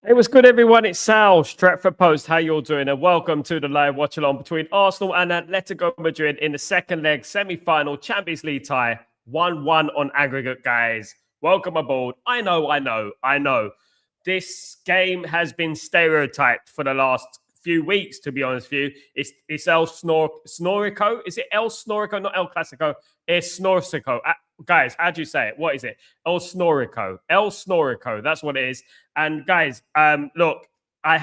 Hey, what's good, everyone? It's Sal, Stretford Post. How you all doing? And welcome to the live watch along between Arsenal and Atletico Madrid in the second leg semi-final Champions League tie. 1-1 on aggregate, guys. Welcome aboard. I know. This game has been stereotyped for the last few weeks, to be honest with you. It's El Snorico. Is it El Snorico? Not El Clasico. It's Snorsico. Guys, how do you say it? What is it? El Snorico. El Snorico. That's what it is. And guys, look, I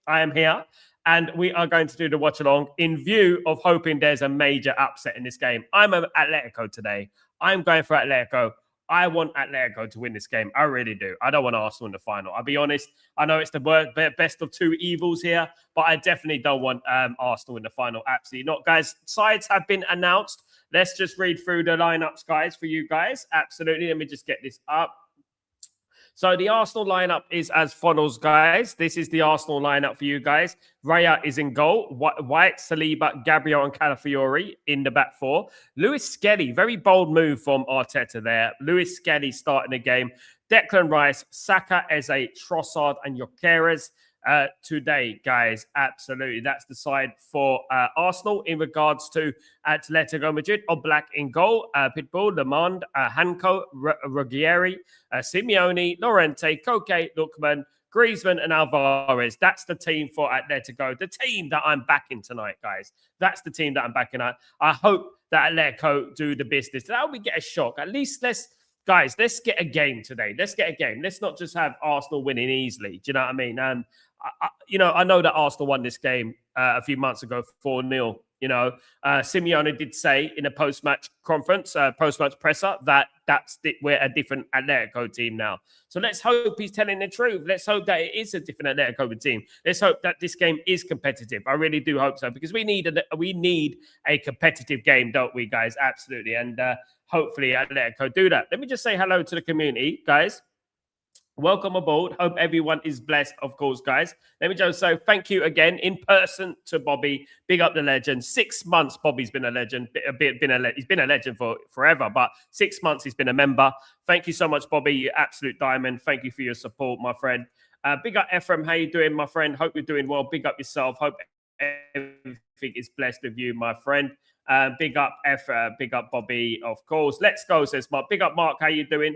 am here, and we are going to do the watch along in view of hoping there's a major upset in this game. I'm an Atletico today. I'm going for Atletico. I want Atletico to win this game. I really do. I don't want Arsenal in the final. I'll be honest. I know it's the best of two evils here, but I definitely don't want Arsenal in the final. Absolutely not. Guys, sides have been announced. Let's just read through the lineups, guys, for you guys. Absolutely. Let me just get this up. So the Arsenal lineup is as follows, guys. This is the Arsenal lineup for you guys. Raya is in goal. White, Saliba, Gabriel, and Calafiori in the back four. Lewis Skelly, very bold move from Arteta there. Lewis Skelly starting the game. Declan Rice, Saka, Eze, Trossard, and Gyökeres. Today, guys, absolutely. That's the side for Arsenal in regards to Atletico Madrid. Oblak in goal, Pitbull, Lemond, Hanko, Ruggieri, Simeone, Lorente, Koke, Lookman, Griezmann, and Alvarez. That's the team for Atletico, the team that I'm backing tonight, guys. That's the team that I'm backing. I hope that Atletico do the business. That we get a shock. At least let's get a game today. Let's get a game. Let's not just have Arsenal winning easily. Do you know what I mean? I know that Arsenal won this game a few months ago 4-0. Simeone did say in a post-match conference, post-match presser, we're a different Atletico team now. So let's hope he's telling the truth. Let's hope that it is a different Atletico team. Let's hope that this game is competitive. I really do hope so, because we need a competitive game, don't we, guys? Absolutely. And hopefully Atletico do that. Let me just say hello to the community, guys. Welcome aboard. Hope everyone is blessed, of course, guys. Let me just say thank you again in person to Bobby. Big up the legend. 6 months Bobby's been a legend. He's been a legend for forever, but 6 months he's been a member. Thank you so much, Bobby. You absolute diamond. Thank you for your support, my friend. Big up Ephraim. How you doing, my friend? Hope you're doing well. Big up yourself. Hope everything is blessed with you, my friend. Big up big up Bobby, of course. Let's go, says Mark. Big up Mark. How you doing?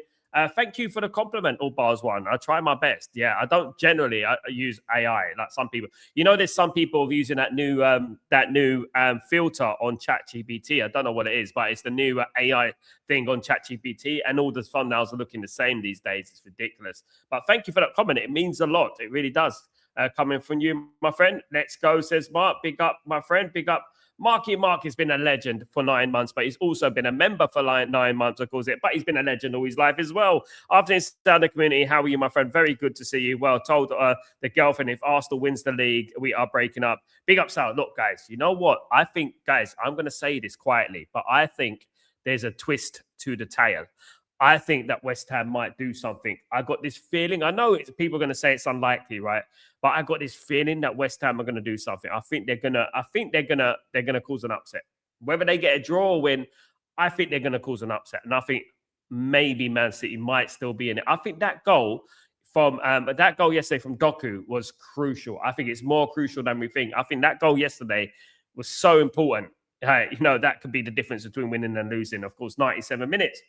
Thank you for the compliment, all bars one. I try my best. Yeah, I don't generally use AI like some people. There's some people using that new filter on ChatGPT. I don't know what it is, but it's the new AI thing on ChatGPT, and all the thumbnails are looking the same these days. It's ridiculous. But thank you for that comment. It means a lot. It really does. Coming from you, my friend. Let's go, says Mark. Big up, my friend. Big up. Mark has been a legend for 9 months, but he's also been a member for 9 months, of course. But he's been a legend all his life as well. After inside the community, how are you, my friend? Very good to see you. Well, told the girlfriend, if Arsenal wins the league, we are breaking up. Big up, Sal. Look, guys, you know what? I think, guys, I'm going to say this quietly, but I think there's a twist to the tale. I think that West Ham might do something. I got this feeling. I know people are going to say it's unlikely, right? But I got this feeling that West Ham are going to do something. I think they're gonna cause an upset. Whether they get a draw or win, I think they're going to cause an upset. And I think maybe Man City might still be in it. I think that goal yesterday from Doku was crucial. I think it's more crucial than we think. I think that goal yesterday was so important. That could be the difference between winning and losing. Of course, 97 minutes.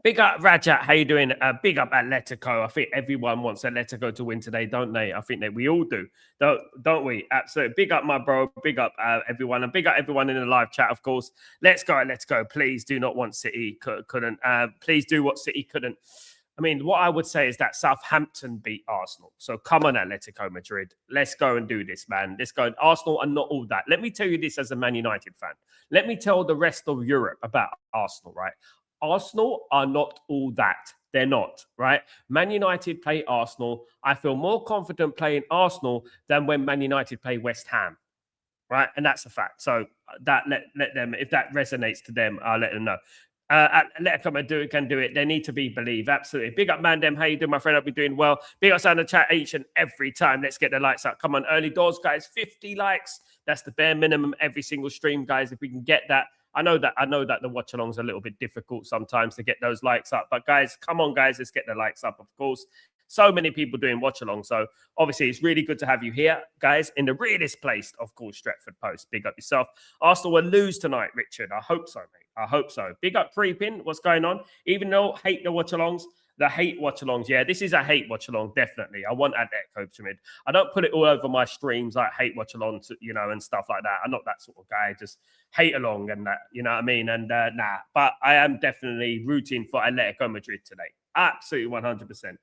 Big up Rajat, how you doing? Big up Atletico. I think everyone wants Atletico to win today, don't they? I think that we all do, don't we? Absolutely. Big up my bro. Big up everyone, and big up everyone in the live chat, of course. Let's go. Please do not want City couldn't. Please do what City couldn't. I mean, what I would say is that Southampton beat Arsenal. So come on, Atletico Madrid. Let's go and do this, man. Let's go. Arsenal are not all that. Let me tell you this as a Man United fan. Let me tell the rest of Europe about Arsenal, right? Arsenal are not all that. They're not, right? Man United play Arsenal. I feel more confident playing Arsenal than when Man United play West Ham, right? And that's a fact. So that let them, if that resonates to them, I'll let them know. Let them can do it. They need to be believed. Absolutely. Big up, Mandem. How you doing, my friend? I'll be doing well. Big up, sound the chat each and every time. Let's get the likes up. Come on, early doors, guys. 50 likes. That's the bare minimum every single stream, guys. If we can get that. I know that the watch alongs are a little bit difficult sometimes to get those likes up. But guys, come on, guys. Let's get the likes up, of course. So many people doing watch along. So obviously, it's really good to have you here, guys, in the realest place, of course, Stretford Post. Big up yourself. Arsenal will lose tonight, Richard. I hope so, mate. I hope so. Big up Creeping. What's going on? Even though hate the watch alongs, the hate watch alongs. Yeah, this is a hate watch along, definitely. I want Atletico to win. I don't put it all over my streams like hate watch along, and stuff like that. I'm not that sort of guy. Just hate along and that, you know what I mean? And nah, but I am definitely rooting for Atletico Madrid today. Absolutely 100%.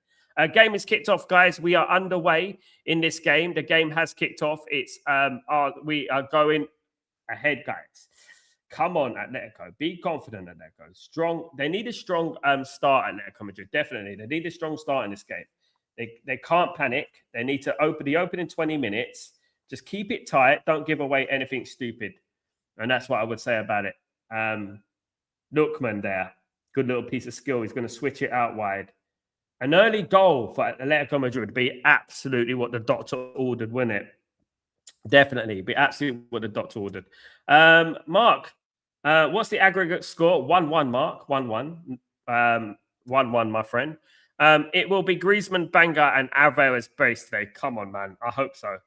Game is kicked off, guys. We are underway in this game. The game has kicked off. It's we are going ahead, guys. Come on, Atletico. Be confident, Atletico. Strong. They need a strong start, Atletico Madrid. Definitely. They need a strong start in this game. They can't panic. They need to open in 20 minutes. Just keep it tight. Don't give away anything stupid. And that's what I would say about it. Lookman there. Good little piece of skill. He's going to switch it out wide. An early goal for Atletico Madrid would be absolutely what the doctor ordered, wouldn't it? Definitely. Be absolutely what the doctor ordered. Mark, what's the aggregate score? 1-1, Mark. 1-1. 1-1, my friend. It will be Griezmann, Banger, and Alvarez base today. Come on, man. I hope so.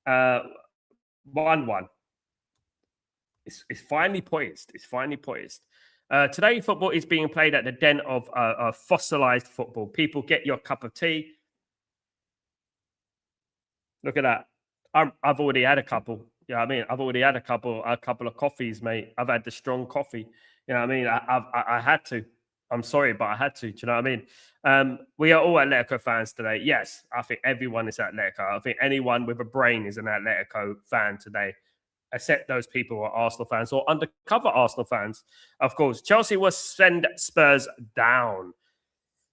1-1. It's finally poised. It's finally poised. Today, football is being played at the den of fossilized football. People, get your cup of tea. Look at that. I've already had a couple. You know what I mean? I've already had a couple of coffees, mate. I've had the strong coffee. You know what I mean? I had to. I'm sorry, but I had to. Do you know what I mean? We are all Atletico fans today. Yes, I think everyone is Atletico. I think anyone with a brain is an Atletico fan today, except those people who are Arsenal fans or undercover Arsenal fans. Of course, Chelsea will send Spurs down.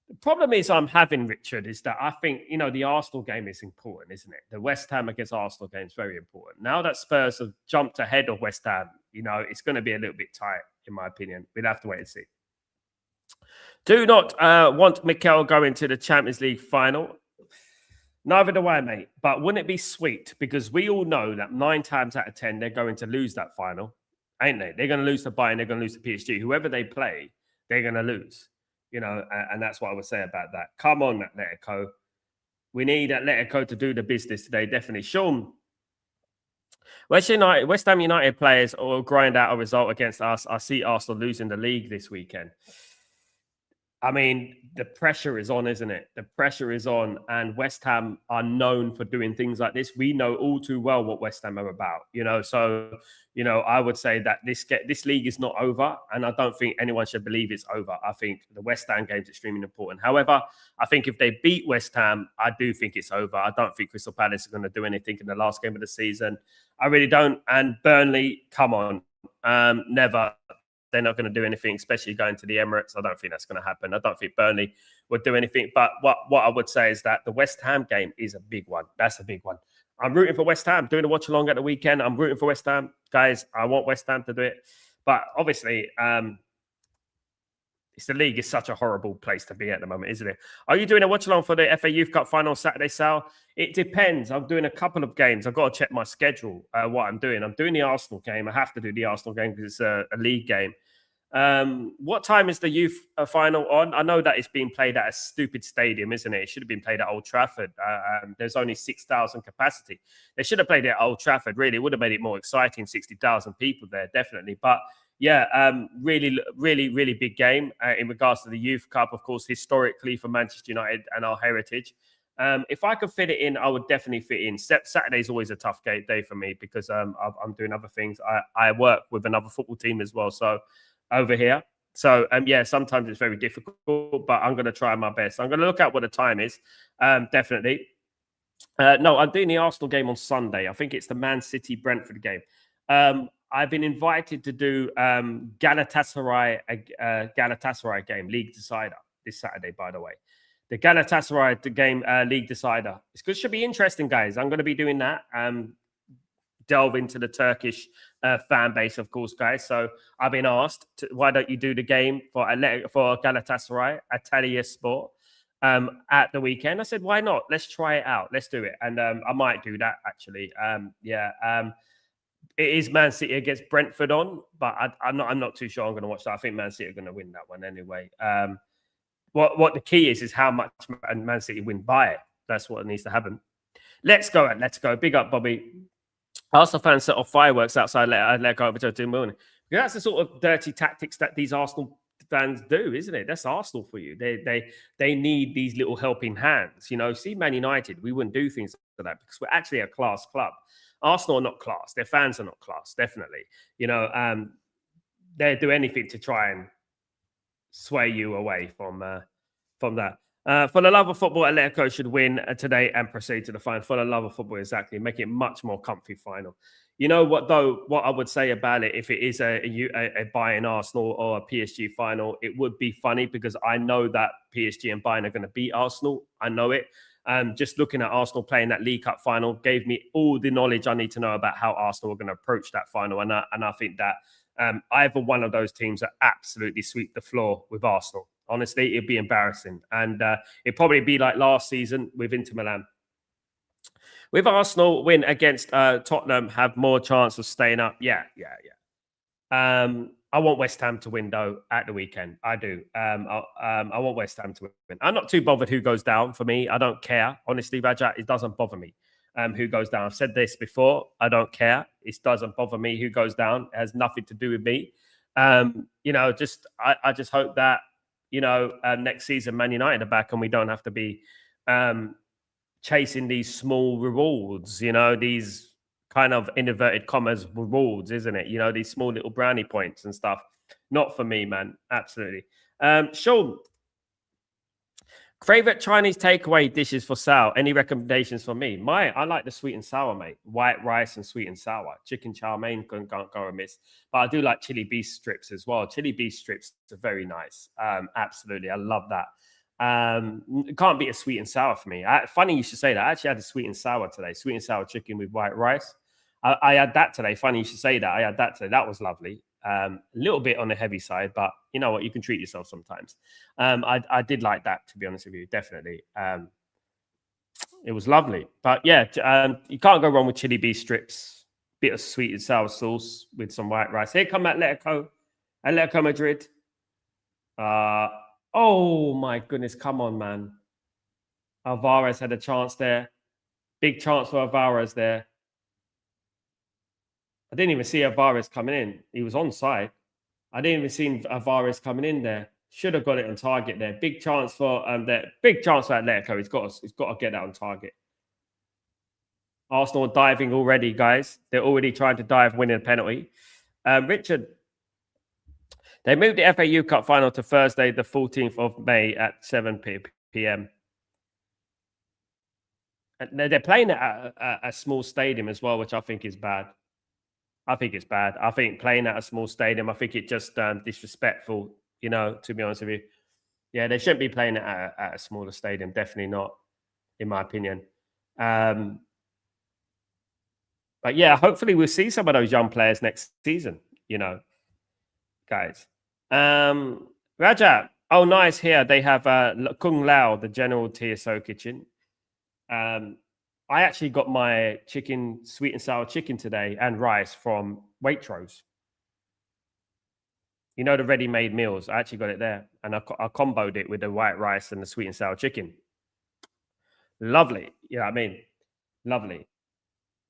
The problem is I'm having, Richard, is that I think, the Arsenal game is important, isn't it? The West Ham against Arsenal game is very important. Now that Spurs have jumped ahead of West Ham, it's going to be a little bit tight, in my opinion. We'll have to wait and see. Do not want Mikel going to the Champions League final. Neither do I, mate. But wouldn't it be sweet? Because we all know that 9 times out of 10, they're going to lose that final, ain't they? They're going to lose to Bayern. They're going to lose to PSG. Whoever they play, they're going to lose. And that's what I would say about that. Come on, Atletico. We need Atletico to do the business today, definitely. Sean, West Ham United players will grind out a result against us. I see Arsenal losing the league this weekend. I mean, the pressure is on, isn't it? The pressure is on, and West Ham are known for doing things like this. We know all too well what West Ham are about, So, I would say that this league is not over, and I don't think anyone should believe it's over. I think the West Ham game is extremely important. However, I think if they beat West Ham, I do think it's over. I don't think Crystal Palace is going to do anything in the last game of the season. I really don't. And Burnley, come on, never. They're not going to do anything, especially going to the Emirates. I don't think that's going to happen. I don't think Burnley would do anything. But what I would say is that the West Ham game is a big one. That's a big one. I'm rooting for West Ham, doing a watch along at the weekend. I'm rooting for West Ham. Guys, I want West Ham to do it. But obviously, the league is such a horrible place to be at the moment, isn't it? Are you doing a watch along for the FA Youth Cup final Saturday, Sal? It depends. I'm doing a couple of games. I've got to check my schedule, what I'm doing. I'm doing the Arsenal game. I have to do the Arsenal game because it's a league game. What time is the youth final on? I know that it's being played at a stupid stadium, isn't it? It should have been played at Old Trafford. There's only 6,000 capacity. They should have played it at Old Trafford. Really, it would have made it more exciting. 60,000 people there, definitely. But yeah, really, really, really big game in regards to the Youth Cup, of course, historically for Manchester United and our heritage. If I could fit it in, I would definitely fit in. Saturday is always a tough day for me because I'm doing other things. I work with another football team as well, so over here. So, yeah, sometimes it's very difficult, but I'm going to try my best. I'm going to look at what the time is, definitely. No, I'm doing the Arsenal game on Sunday. I think it's the Man City-Brentford game. I've been invited to do Galatasaray game, League Decider, this Saturday, by the way. The Galatasaray game, League Decider. It should be interesting, guys. I'm going to be doing that. Delve into the Turkish fan base, of course, guys. So I've been asked, why don't you do the game for Galatasaray, Antalya Sport, at the weekend? I said, why not? Let's try it out. Let's do it. And I might do that, actually. It is Man City against Brentford on, but I'm not too sure I'm going to watch that. I think Man City are going to win that one anyway. What the key is how much Man City win by it. That's what needs to happen. Let's go, let's go. Big up, Bobby. Arsenal fans set off fireworks outside Atletico Madrid. That's the sort of dirty tactics that these Arsenal fans do, isn't it? That's Arsenal for you. They need these little helping hands. See Man United, we wouldn't do things like that because we're actually a class club. Arsenal are not class. Their fans are not class, definitely. They do anything to try and sway you away from that. For the love of football, Atletico should win today and proceed to the final. For the love of football, exactly. Make it much more comfy final. You know what, though? What I would say about it, if it is a Bayern Arsenal or a PSG final, it would be funny because I know that PSG and Bayern are going to beat Arsenal. I know it. Just looking at Arsenal playing that League Cup final gave me all the knowledge I need to know about how Arsenal are going to approach that final. And I think that either one of those teams are absolutely sweep the floor with Arsenal. Honestly, it'd be embarrassing. And it'd probably be like last season with Inter Milan. With Arsenal win against Tottenham, have more chance of staying up. Yeah. I want West Ham to win, though, at the weekend. I do. I want West Ham to win. I'm not too bothered who goes down for me. I don't care. Honestly, Raja, it doesn't bother me who goes down. I've said this before. I don't care. It doesn't bother me who goes down. It has nothing to do with me. I just hope that next season Man United are back and we don't have to be chasing these small rewards, these kind of inverted commas rewards, isn't it? These small little brownie points and stuff. Not for me, man. Absolutely. Sean, favorite Chinese takeaway dishes for Sal? Any recommendations for me? I like the sweet and sour, mate. White rice and sweet and sour. Chicken chow mein can't go amiss. But I do like chili beef strips as well. Chili beef strips are very nice. Absolutely. I love that. It can't be a sweet and sour for me. Funny you should say that. I actually had a sweet and sour today. Sweet and sour chicken with white rice. I had that today. Funny you should say that. I had that today. That was lovely. A little bit on the heavy side, but you know what? You can treat yourself sometimes. I did like that, to be honest with you. Definitely. It was lovely. But yeah, you can't go wrong with chili beef strips. Bit of sweet and sour sauce with some white rice. Here come Atletico Madrid. Oh my goodness, come on, man. Alvarez had a chance there. Big chance for Alvarez there. I didn't even see Alvarez coming in. He was onside. I didn't even see Alvarez coming in there. Should have got it on target there. Big chance for Big chance for Atletico. He's got to get that on target. Arsenal diving already, guys. They're already trying to dive, winning a penalty. Richard, they moved the FAU Cup final to Thursday, the 14th of May at 7 p.m. And they're playing at a small stadium as well, which I think is bad. I think it's bad. I think playing at a small stadium, I think it's just disrespectful, to be honest with you. Yeah, they shouldn't be playing at a smaller stadium. Definitely not, in my opinion. But yeah, hopefully we'll see some of those young players next season, guys. Raja, oh, nice here. They have Kung Lao, the General TSO kitchen. I actually got my sweet and sour chicken today and rice from Waitrose. The ready-made meals. I actually got it there. And I comboed it with the white rice and the sweet and sour chicken. Lovely. Yeah, I mean, lovely.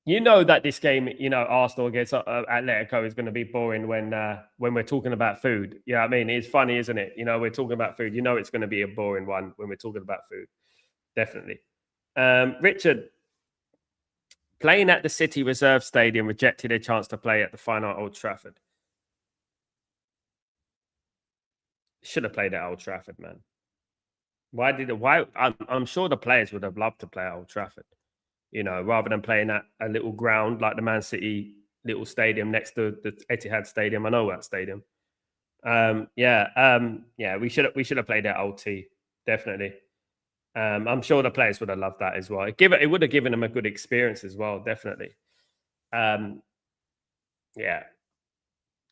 That this game, Arsenal against Atletico is going to be boring when we're talking about food. Yeah, I mean, it's funny, isn't it? We're talking about food. It's going to be a boring one when we're talking about food. Definitely. Richard, playing at the City Reserve Stadium rejected a chance to play at the final at Old Trafford. Should have played at Old Trafford, man. Why? I'm sure the players would have loved to play at Old Trafford, rather than playing at a little ground like the Man City little stadium next to the Etihad Stadium. I know that stadium. We should have played at Old T, definitely. I'm sure the players would have loved that as well. It would have given them a good experience as well, definitely. Yeah,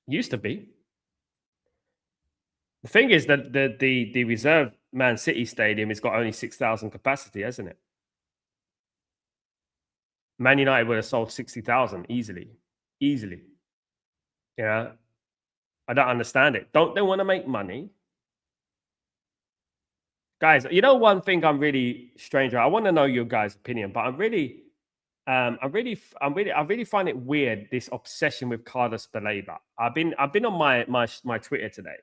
used to be. The thing is that the reserve Man City Stadium has got only 6,000 capacity, hasn't it? Man United would have sold 60,000 easily. Yeah, I don't understand it. Don't they want to make money? Guys, you know one thing I'm really strange. I want to know your guys' opinion, but I really find it weird, this obsession with Carlos Baleba. I've been on my Twitter today,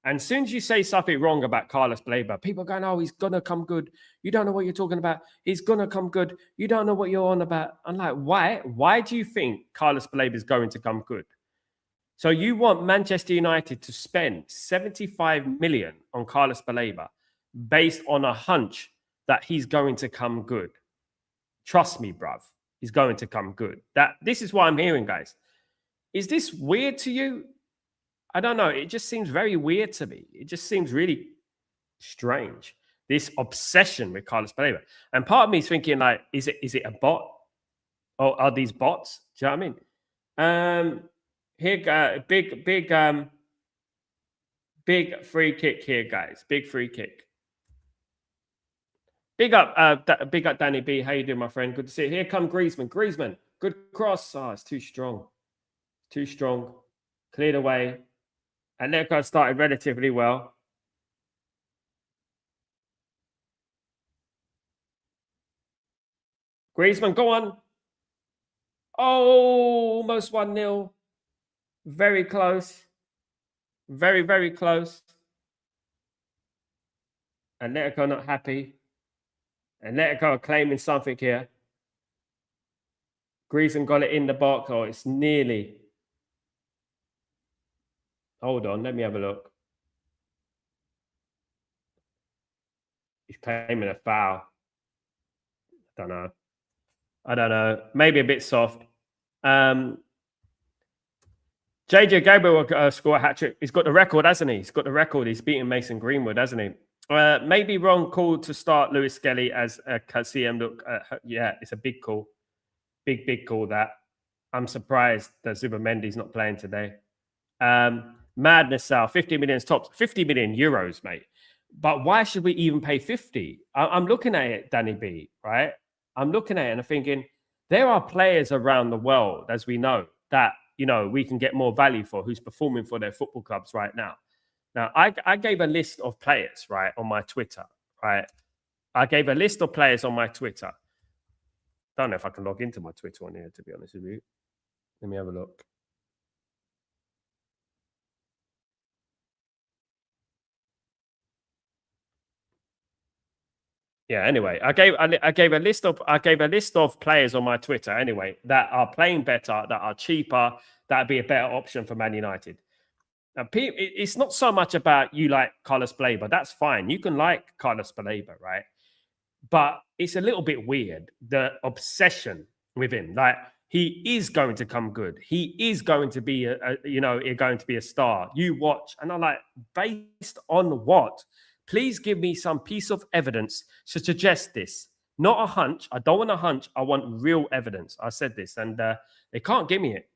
and as soon as you say something wrong about Carlos Baleba, people are going, "Oh, he's gonna come good. You don't know what you're talking about. He's gonna come good. You don't know what you're on about." I'm like, why? Why do you think Carlos Baleba is going to come good? So you want Manchester United to spend 75 million on Carlos Baleba based on a hunch that he's going to come good? Trust me, bruv, he's going to come good. This is what I'm hearing, guys. Is this weird to you? I don't know. It just seems very weird to me. It just seems really strange. This obsession with Carlos Baleba. And part of me is thinking, like, is it a bot? Or are these bots? Do you know what I mean? Here, big free kick here, guys. Big free kick. Big up, Danny B. How you doing, my friend? Good to see you. Here come Griezmann. Griezmann, good cross. Oh, it's too strong. Too strong. Cleared away. Atletico started relatively well. Griezmann, go on. Oh, almost 1-0. Very close. Very, very close. Atletico not happy. Atletico are claiming something here. Griezmann got it in the box. Oh, it's nearly. Hold on, let me have a look. He's claiming a foul. I don't know. Maybe a bit soft. JJ Gabriel will score a hat-trick. He's got the record, hasn't he? He's got the record. He's beaten Mason Greenwood, hasn't he? Maybe wrong call to start Lewis Skelly as CM. Look, yeah, it's a big call. Big call that. I'm surprised that Zubimendi's not playing today. Madness, Sal. 50 million tops. 50 million euros, mate. But why should we even pay 50? I'm looking at it, Danny B, right? I'm looking at it and I'm thinking, there are players around the world, as we know, that, you know, we can get more value for, who's performing for their football clubs right now. Now, I gave a list of players, right, on my Twitter, right? I gave a list of players on my Twitter. Don't know if I can log into my Twitter on here, to be honest with you. Let me have a look. Yeah, anyway, I gave a list of players on my Twitter anyway that are playing better, that are cheaper, that'd be a better option for Man United. Now, it's not so much about you like Carlos Baleba. That's fine. You can like Carlos Baleba, right? But it's a little bit weird, the obsession with him. Like, he is going to come good. He is going to be going to be a star. You watch, and I'm like, based on what? Please give me some piece of evidence to suggest this. Not a hunch. I don't want a hunch. I want real evidence. I said this, and they can't give me it.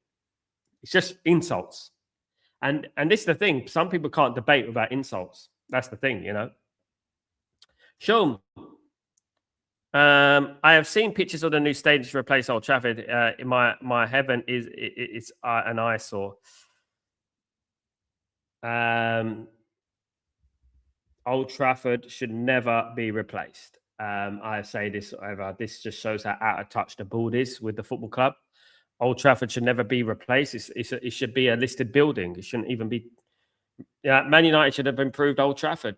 It's just insults. And this is the thing. Some people can't debate without insults. That's the thing, you know. Sean, I have seen pictures of the new stadium to replace Old Trafford. In my heaven is an eyesore. Old Trafford should never be replaced. I say this, however, this just shows how out of touch the board is with the football club. Old Trafford should never be replaced. It should be a listed building. It shouldn't even be. Yeah, Man United should have improved Old Trafford.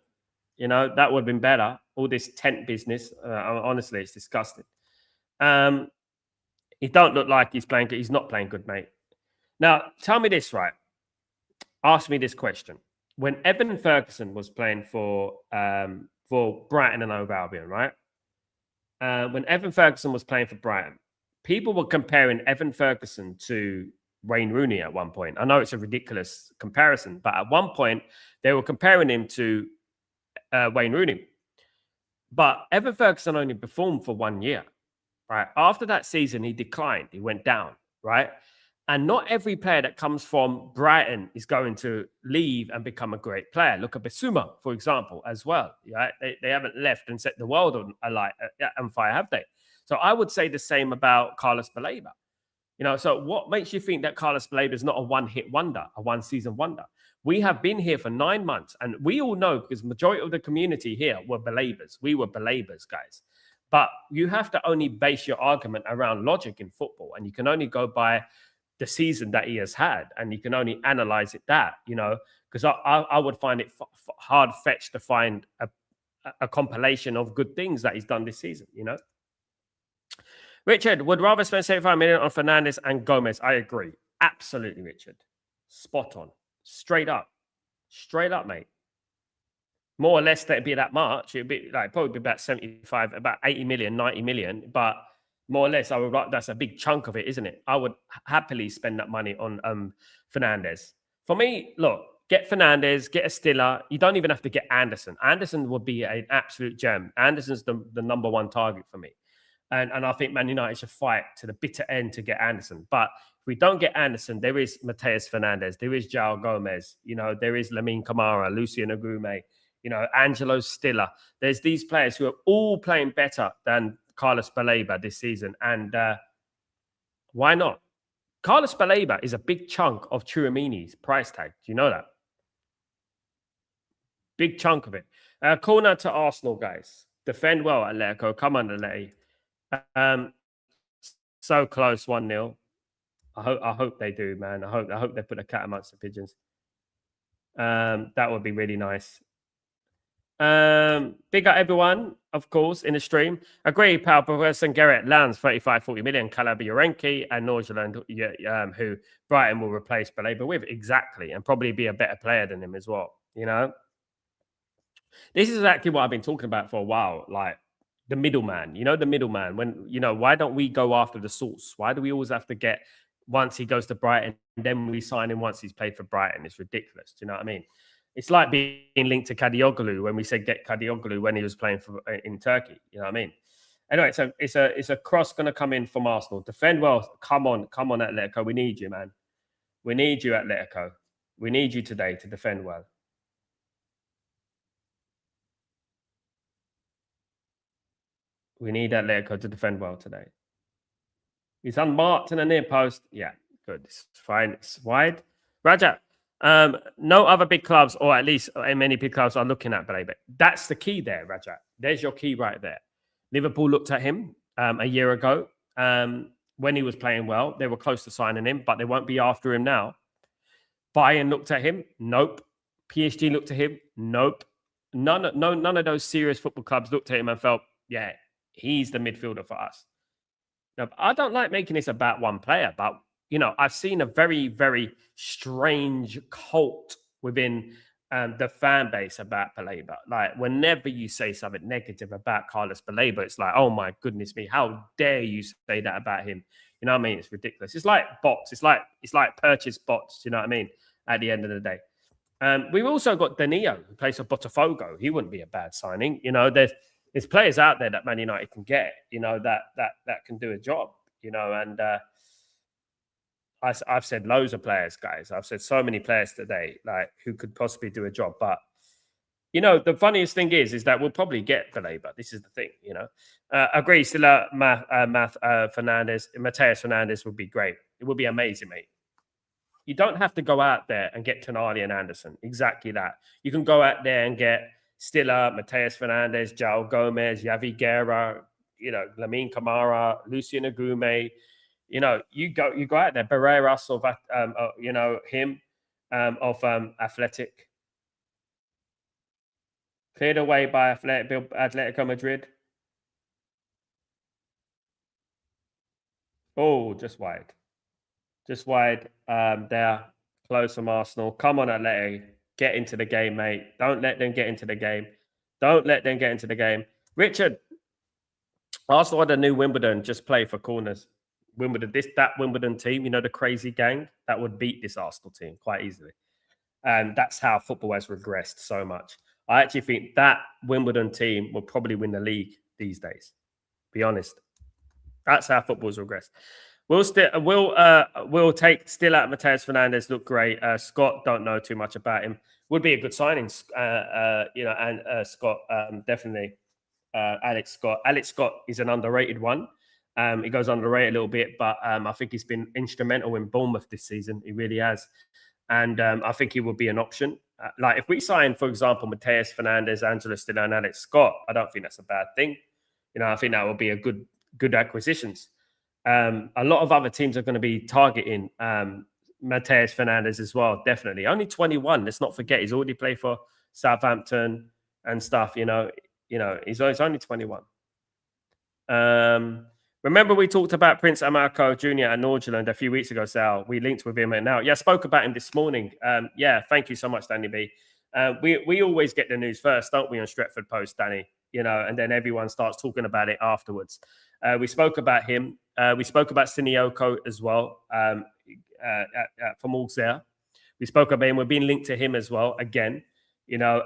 You know, that would have been better. All this tent business, honestly, it's disgusting. He don't look like he's playing good. He's not playing good, mate. Now, tell me this, right? Ask me this question. When Evan Ferguson was playing for Brighton and Hove Albion, right? When Evan Ferguson was playing for Brighton, people were comparing Evan Ferguson to Wayne Rooney at one point. I know it's a ridiculous comparison, but at one point, they were comparing him to Wayne Rooney. But Evan Ferguson only performed for 1 year, right? After that season, he declined. He went down, right? And not every player that comes from Brighton is going to leave and become a great player. Look at Bissouma, for example, as well. Right? They haven't left and set the world on fire, have they? So I would say the same about Carlos Baleba. You know, so what makes you think that Carlos Baleba is not a one-hit wonder, a one-season wonder? We have been here for 9 months, and we all know because majority of the community here were believers. We were believers, guys. But you have to only base your argument around logic in football, and you can only go by the season that he has had, and you can only analyze it that, because I would find it hard fetched to find a compilation of good things that he's done this season, Richard, would rather spend 75 million on Fernandes and Gomez. I agree. Absolutely, Richard. Spot on. Straight up, mate. More or less that'd be that much. It'd be like probably about 75, about 80 million, 90 million. But more or less, I would like, that's a big chunk of it, isn't it? I would happily spend that money on Fernandes. For me, look, get Fernandes, get a Stiller. You don't even have to get Anderson. Anderson would be an absolute gem. Anderson's the number one target for me. And I think Man United should fight to the bitter end to get Anderson. But if we don't get Anderson, there is Mateus Fernandes, there is João Gomez, there is Lamine Camara, Lucien Agume, Angelo Stiller. There's these players who are all playing better than Carlos Baleba this season. And why not? Carlos Baleba is a big chunk of Tchouaméni's price tag. Do you know that? Big chunk of it. Corner to Arsenal, guys. Defend well, Atletico. Come on, Atleti. So close, 1-0. I hope they do, man. I hope they put a cat amongst the pigeons. That would be really nice. Big up everyone, of course, in the stream. Agree, Pal, Professor Garrett Lands, 35-40 million, Calabi-Yorenki, and Norgeland, who Brighton will replace Baleba with. Exactly, and probably be a better player than him as well, This is exactly what I've been talking about for a while, like the middleman, the middleman. When, why don't we go after the source? Why do we always have to get, once he goes to Brighton, and then we sign him once he's played for Brighton? It's ridiculous. Do you know what I mean? It's like being linked to Kadioglu when we said get Kadioglu when he was playing in Turkey. You know what I mean? Anyway, so it's a cross going to come in from Arsenal. Defend well. Come on, Atletico. We need you, man. We need you, Atletico. We need you today to defend well. We need Atletico to defend well today. He's unmarked in a near post. Yeah, good. It's fine. It's wide. Raja, no other big clubs, or at least many big clubs, are looking at Baleba. That's the key there, Raja. There's your key right there. Liverpool looked at him a year ago when he was playing well. They were close to signing him, but they won't be after him now. Bayern looked at him. Nope. PSG looked at him. Nope. None of those serious football clubs looked at him and felt, yeah, he's the midfielder for us. Now, I don't like making this about one player, but I've seen a very, very strange cult within the fan base about Baleba. Like, whenever you say something negative about Carlos Baleba, it's like, oh my goodness me, how dare you say that about him? You know what I mean? It's ridiculous. It's like bots. It's like purchase bots. You know what I mean? At the end of the day, we've also got Danilo, who plays for Botafogo. He wouldn't be a bad signing. There's players out there that Man United can get. That can do a job. And I've said loads of players, guys. I've said so many players today, like, who could possibly do a job. But the funniest thing is that we'll probably get Baleba. This is the thing, Agree, Stiller, Fernandes, Mateus Fernandes would be great. It would be amazing, mate. You don't have to go out there and get Tonali and Anderson. Exactly that. You can go out there and get Stiller, Mateus Fernandes, João Gomez, Javi Guerra, Lamine Camara, Lucien Agume. You go out there, Barreiras of him of Athletic. Cleared away by Atletico Madrid. Oh, just wide. Just wide there. Close from Arsenal. Come on, Atleti. Get into the game, mate. Don't let them get into the game. Don't let them get into the game. Richard, Arsenal had a new Wimbledon, just play for corners. Wimbledon, that Wimbledon team, the crazy gang, that would beat this Arsenal team quite easily. And that's how football has regressed so much. I actually think that Wimbledon team will probably win the league these days. Be honest. That's how football's regressed. We'll take still out Mateus Fernandes. Look great. Scott, don't know too much about him. Would be a good signing. And Scott, definitely. Alex Scott is an underrated one. He goes underrated a little bit, but I think he's been instrumental in Bournemouth this season. He really has. And I think he would be an option. Like if we sign, for example, Mateus Fernandez, Angelo Stiller, and Alex Scott, I don't think that's a bad thing. I think that would be a good acquisitions. A lot of other teams are going to be targeting Mateus Fernandez as well. Definitely, only 21. Let's not forget he's already played for Southampton and stuff. He's only 21. Remember we talked about Prince Amarco Jr. at Norgeland a few weeks ago, Sal. We linked with him, and now, I spoke about him this morning. Thank you so much, Danny B. We always get the news first, don't we, on Stretford Post, Danny? And then everyone starts talking about it afterwards. We spoke about him. We spoke about Sinioko as well from Auxerre. We spoke about him. We're being linked to him as well. Again, look,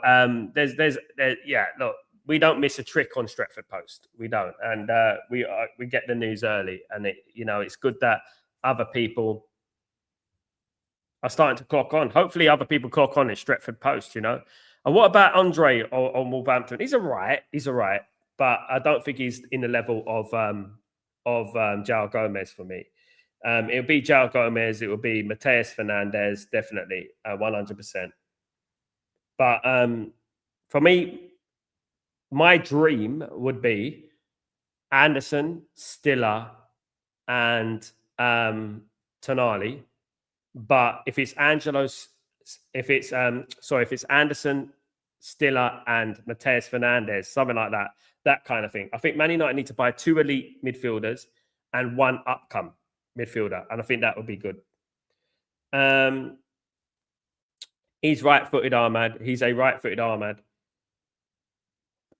we don't miss a trick on Stretford Post. We don't, and we get the news early, and it's good that other people are starting to clock on. Hopefully, other people clock on in Stretford Post. And what about Andre on Wolverhampton? He's all right, but I don't think he's in the level of João Gomez for me. It'll be João Gomez. It will be Mateus Fernandez, definitely 100%. But for me, my dream would be Anderson, Stiller, and Tonali. But if it's Anderson, Stiller, and Mateus Fernandez, something like that kind of thing. I think Man United need to buy 2 elite midfielders and 1 upcoming midfielder, and I think that would be good. He's right-footed, Ahmad. He's a right-footed Ahmad.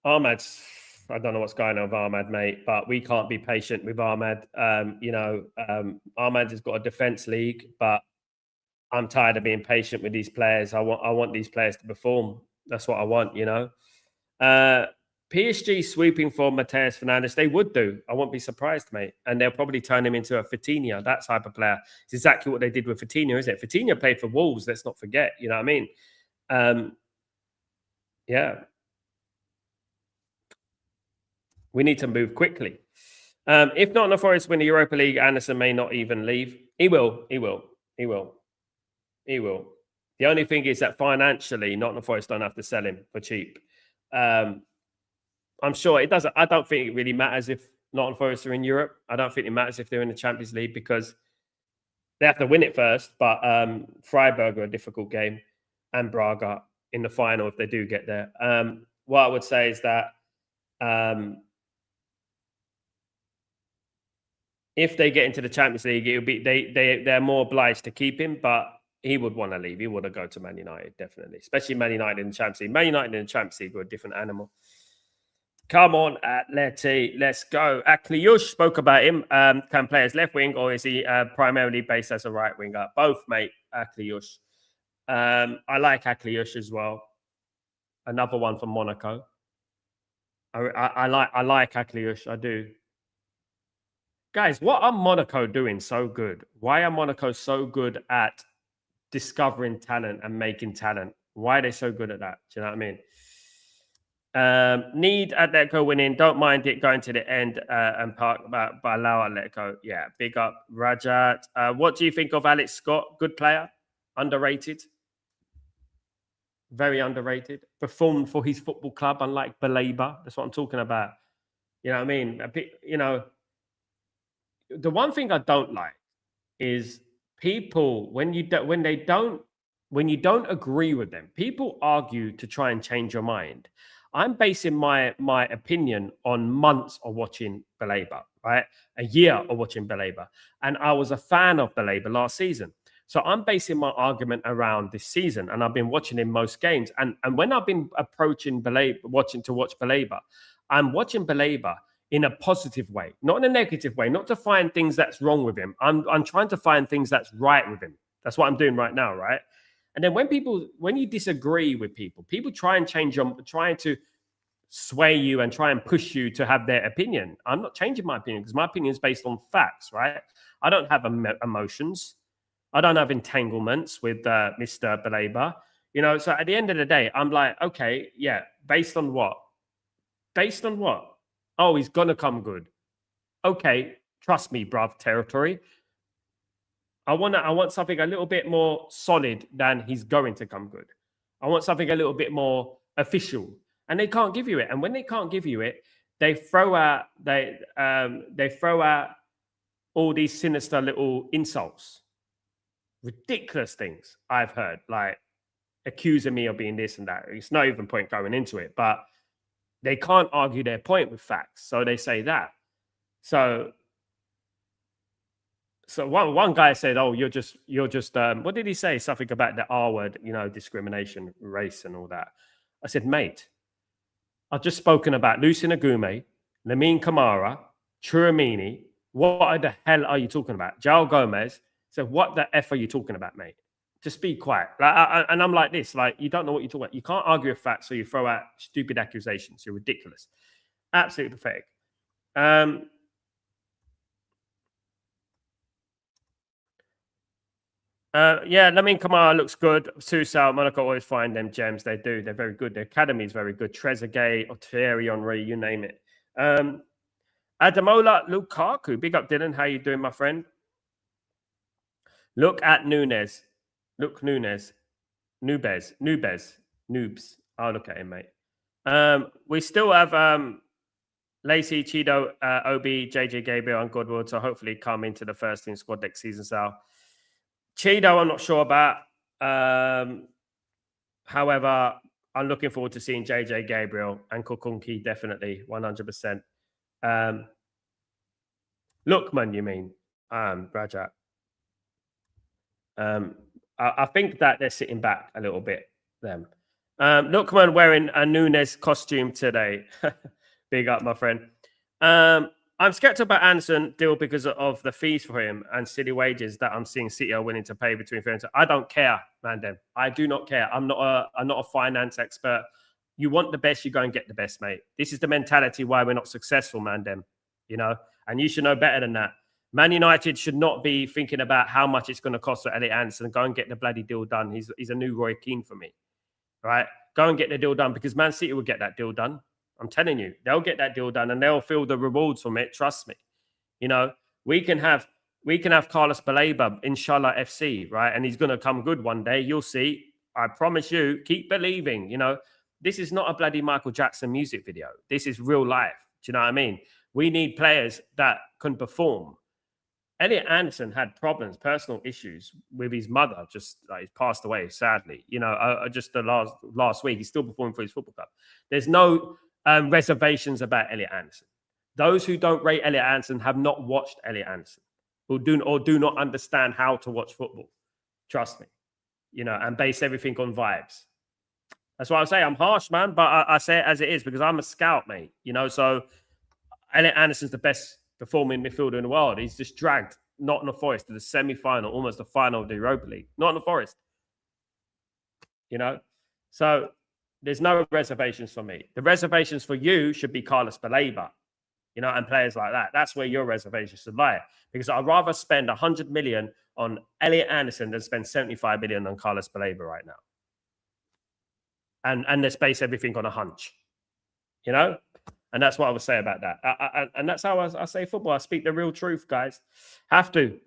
Ahmad's, I don't know what's going on with Ahmad, mate, but we can't be patient with Ahmad. Ahmad has got a defense league, but I'm tired of being patient with these players. I want these players to perform. That's what I want, PSG swooping for Mateus Fernandez, they would do. I won't be surprised, mate. And they'll probably turn him into a Vitinha, that type of player. It's exactly what they did with Vitinha, isn't it? Vitinha played for Wolves, let's not forget. You know what I mean? We need to move quickly. If Nottingham Forest win the Europa League, Anderson may not even leave. He will. The only thing is that financially, Nottingham Forest don't have to sell him for cheap. I'm sure it doesn't. I don't think it really matters if Nottingham Forest are in Europe. I don't think it matters if they're in the Champions League because they have to win it first. But Freiburg are a difficult game, and Braga in the final if they do get there. What I would say is that if they get into the Champions League, it would be they're more obliged to keep him, but he would want to leave. He would have go to Man United, definitely. Especially Man United in the Champions League. Man United in the Champions League are a different animal. Come on, Atleti. Let's go. Akliush spoke about him. Can play as left wing, or is he primarily based as a right winger? Both, mate, Akliush. I like Akliush as well. Another one from Monaco. I like Akliush. I do. Guys, what are Monaco doing so good? Why are Monaco so good at discovering talent and making talent? Why are they so good at that? Do you know what I mean? Need Atletico winning. Don't mind it going to the end and park, but allow Atletico. Yeah, big up Rajat. What do you think of Alex Scott? Good player, underrated, very underrated. Performed for his football club, unlike Baleba. That's what I'm talking about. You know what I mean? The one thing I don't like is people when you don't agree with them. People argue to try and change your mind. I'm basing my opinion on months of watching Baleba, right? A year of watching Baleba. And I was a fan of Baleba last season. So I'm basing my argument around this season. And I've been watching him most games. And when I've been approaching Baleba, watch Baleba, I'm watching Baleba in a positive way, not in a negative way, not to find things that's wrong with him. I'm trying to find things that's right with him. That's what I'm doing right now, right? And then when you disagree with people try and change them, trying to sway you and try and push you to have their opinion. I'm not changing my opinion because my opinion is based on facts, right? I don't have emotions. I don't have entanglements with Mr. Baleba. So at the end of the day, I'm like, okay, yeah, based on what? Based on what? Oh, he's going to come good. Okay, trust me, bruv, territory. I want something a little bit more solid than he's going to come good. I want something a little bit more official, and they can't give you it. And when they can't give you it, they throw out all these sinister little insults, ridiculous things I've heard, like accusing me of being this and that. It's not even point going into it, but they can't argue their point with facts, so they say that. So one guy said, "Oh, you're just what did he say? Something about the R word, discrimination, race, and all that." I said, "Mate, I've just spoken about Lucy Nagume, Lamine Kamara, Chouamini. What the hell are you talking about? João Gomez." So what the F are you talking about, mate? Just be quiet. And I'm like this, like, you don't know what you're talking about. You can't argue a fact, so you throw out stupid accusations. You're ridiculous. Absolutely pathetic. Yeah, Lamine Kamara looks good. Susal, Monaco always find them gems. They do. They're very good. The academy is very good. Trezeguet, Thierry Henry, you name it. Adamola Lukaku. Big up, Dylan. How you doing, my friend? Look at Nunes. Look, Nunes. Noobs. I'll look at him, mate. We still have Lacey, Chido, Obi, JJ Gabriel, and Godwood. So hopefully come into the first team squad next season, Sal. Chido, I'm not sure about. However, I'm looking forward to seeing JJ Gabriel and Kukunki, definitely, 100%. Lookman, you mean, Rajat? I think that they're sitting back a little bit, them. Lookman wearing a Nunes costume today. Big up, my friend. I'm skeptical about Anderson deal because of the fees for him and silly wages that I'm seeing City are willing to pay between fair and I don't care, man. I do not care. I'm not a finance expert. You want the best, you go and get the best, mate. This is the mentality why we're not successful, man. And you should know better than that. Man United should not be thinking about how much it's going to cost for Elliot Anderson. Go and get the bloody deal done. He's a new Roy Keane for me, right? Go and get the deal done because Man City will get that deal done. I'm telling you, they'll get that deal done and they'll feel the rewards from it. Trust me. We can have Carlos Baleba, Inshallah FC, right? And he's going to come good one day. You'll see. I promise you. Keep believing. This is not a bloody Michael Jackson music video. This is real life. Do you know what I mean? We need players that can perform. Elliot Anderson had problems, personal issues with his mother. Just he's passed away, sadly. Just the last week, he's still performing for his football club. There's no reservations about Elliot Anderson. Those who don't rate Elliot Anderson have not watched Elliot Anderson, or do not understand how to watch football. Trust me, and base everything on vibes. That's why I say I'm harsh, man, but I say it as it is because I'm a scout, mate. So Elliot Anderson's the best performing midfielder in the world. He's just dragged Nottingham Forest to the semi-final, almost the final of the Europa League. Nottingham Forest. So there's no reservations for me. The reservations for you should be Carlos Baleba, and players like that. That's where your reservations should lie. Because I'd rather spend 100 million on Elliot Anderson than spend 75 million on Carlos Baleba right now. And let's base everything on a hunch. And that's what I would say about that. And that's how I say football. I speak the real truth, guys. Have to,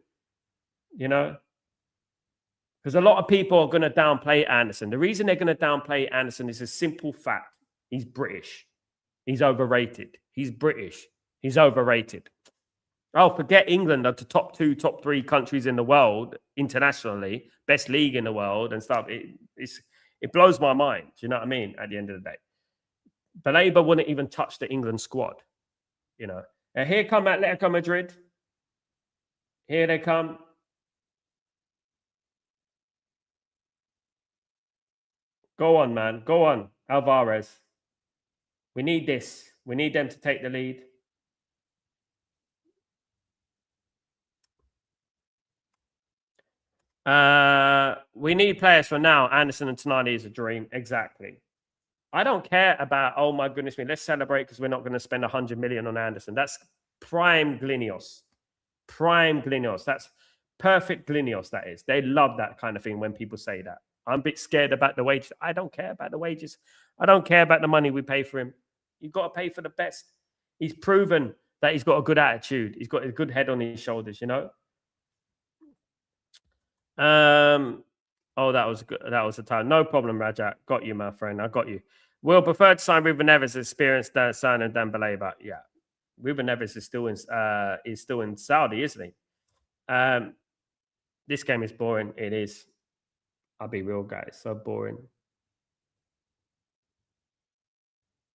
because a lot of people are going to downplay Anderson. The reason they're going to downplay Anderson is a simple fact. He's British. He's overrated. He's British. He's overrated. Oh, forget England are the top 2, top 3 countries in the world internationally, best league in the world and stuff. It blows my mind. Do you know what I mean? At the end of the day. Baleba wouldn't even touch the England squad, And here come Atletico Madrid. Here they come. Go on, man. Go on, Alvarez. We need this. We need them to take the lead. We need players for now. Anderson and Tonali is a dream. Exactly. I don't care about, oh my goodness me, let's celebrate because we're not going to spend 100 million on Anderson. That's prime Glinios. Prime Glinios. That's perfect Glinios, that is. They love that kind of thing when people say that. I'm a bit scared about the wages. I don't care about the wages. I don't care about the money we pay for him. You've got to pay for the best. He's proven that he's got a good attitude. He's got a good head on his shoulders, Oh, that was good. That was the time. No problem, Rajat. Got you, my friend. I got you. We'll prefer to sign Ruben Neves' experienced son and Dembele, but yeah, Ruben Neves is still in Saudi, isn't he? This game is boring. It is. I'll be real, guys. So boring.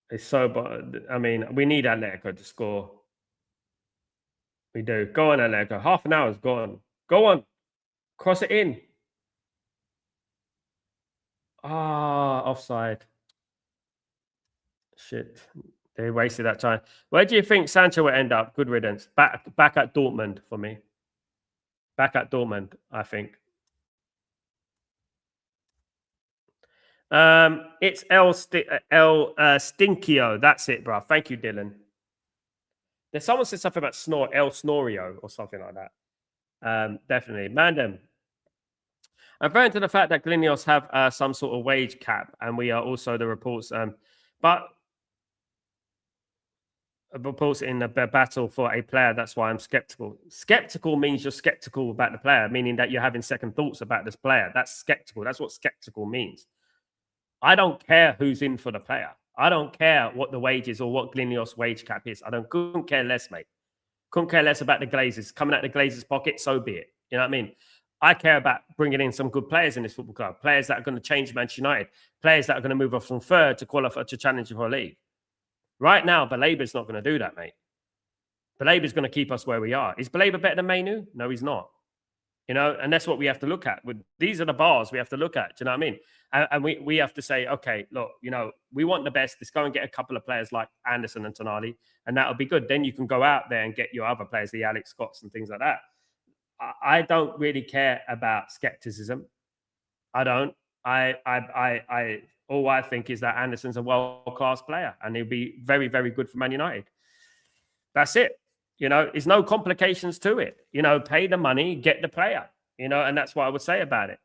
It's so boring. I mean, we need Atletico to score. We do. Go on, Atletico. Half an hour is gone. Go on. Cross it in. Ah, offside. Shit. They wasted that time. Where do you think Sancho will end up? Good riddance. Back at Dortmund for me. Back at Dortmund, I think. It's El Stinkio. That's it, bro. Thank you, Dylan. There's someone said something about El Snorio or something like that. Definitely. Mandem. Referring to the fact that Glinios have some sort of wage cap, and we are also the reports, but reports in the battle for a player. That's why I'm skeptical. Skeptical means you're skeptical about the player, meaning that you're having second thoughts about this player. That's skeptical. That's what skeptical means. I don't care who's in for the player. I don't care what the wage is or what Glinios wage cap is. Couldn't care less, mate. Couldn't care less about the Glazers. Coming out the Glazers' pocket, so be it. You know what I mean? I care about bringing in some good players in this football club. Players that are going to change Manchester United. Players that are going to move us from third to qualify to challenge for a league. Right now, Balaba's not going to do that, mate. Balaba's going to keep us where we are. Is Balaba better than Mainu? No, he's not. You know, and that's what we have to look at. These are the bars we have to look at. Do you know what I mean? And we have to say, okay, look, you know, we want the best. Let's go and get a couple of players like Anderson and Tonali, and that'll be good. Then you can go out there and get your other players, the Alex Scotts and things like that. I don't really care about skepticism. I don't. All I think is that Anderson's a world-class player and he'll be very, very good for Man United. That's it. You know, there's no complications to it. You know, pay the money, get the player, you know, and that's what I would say about it.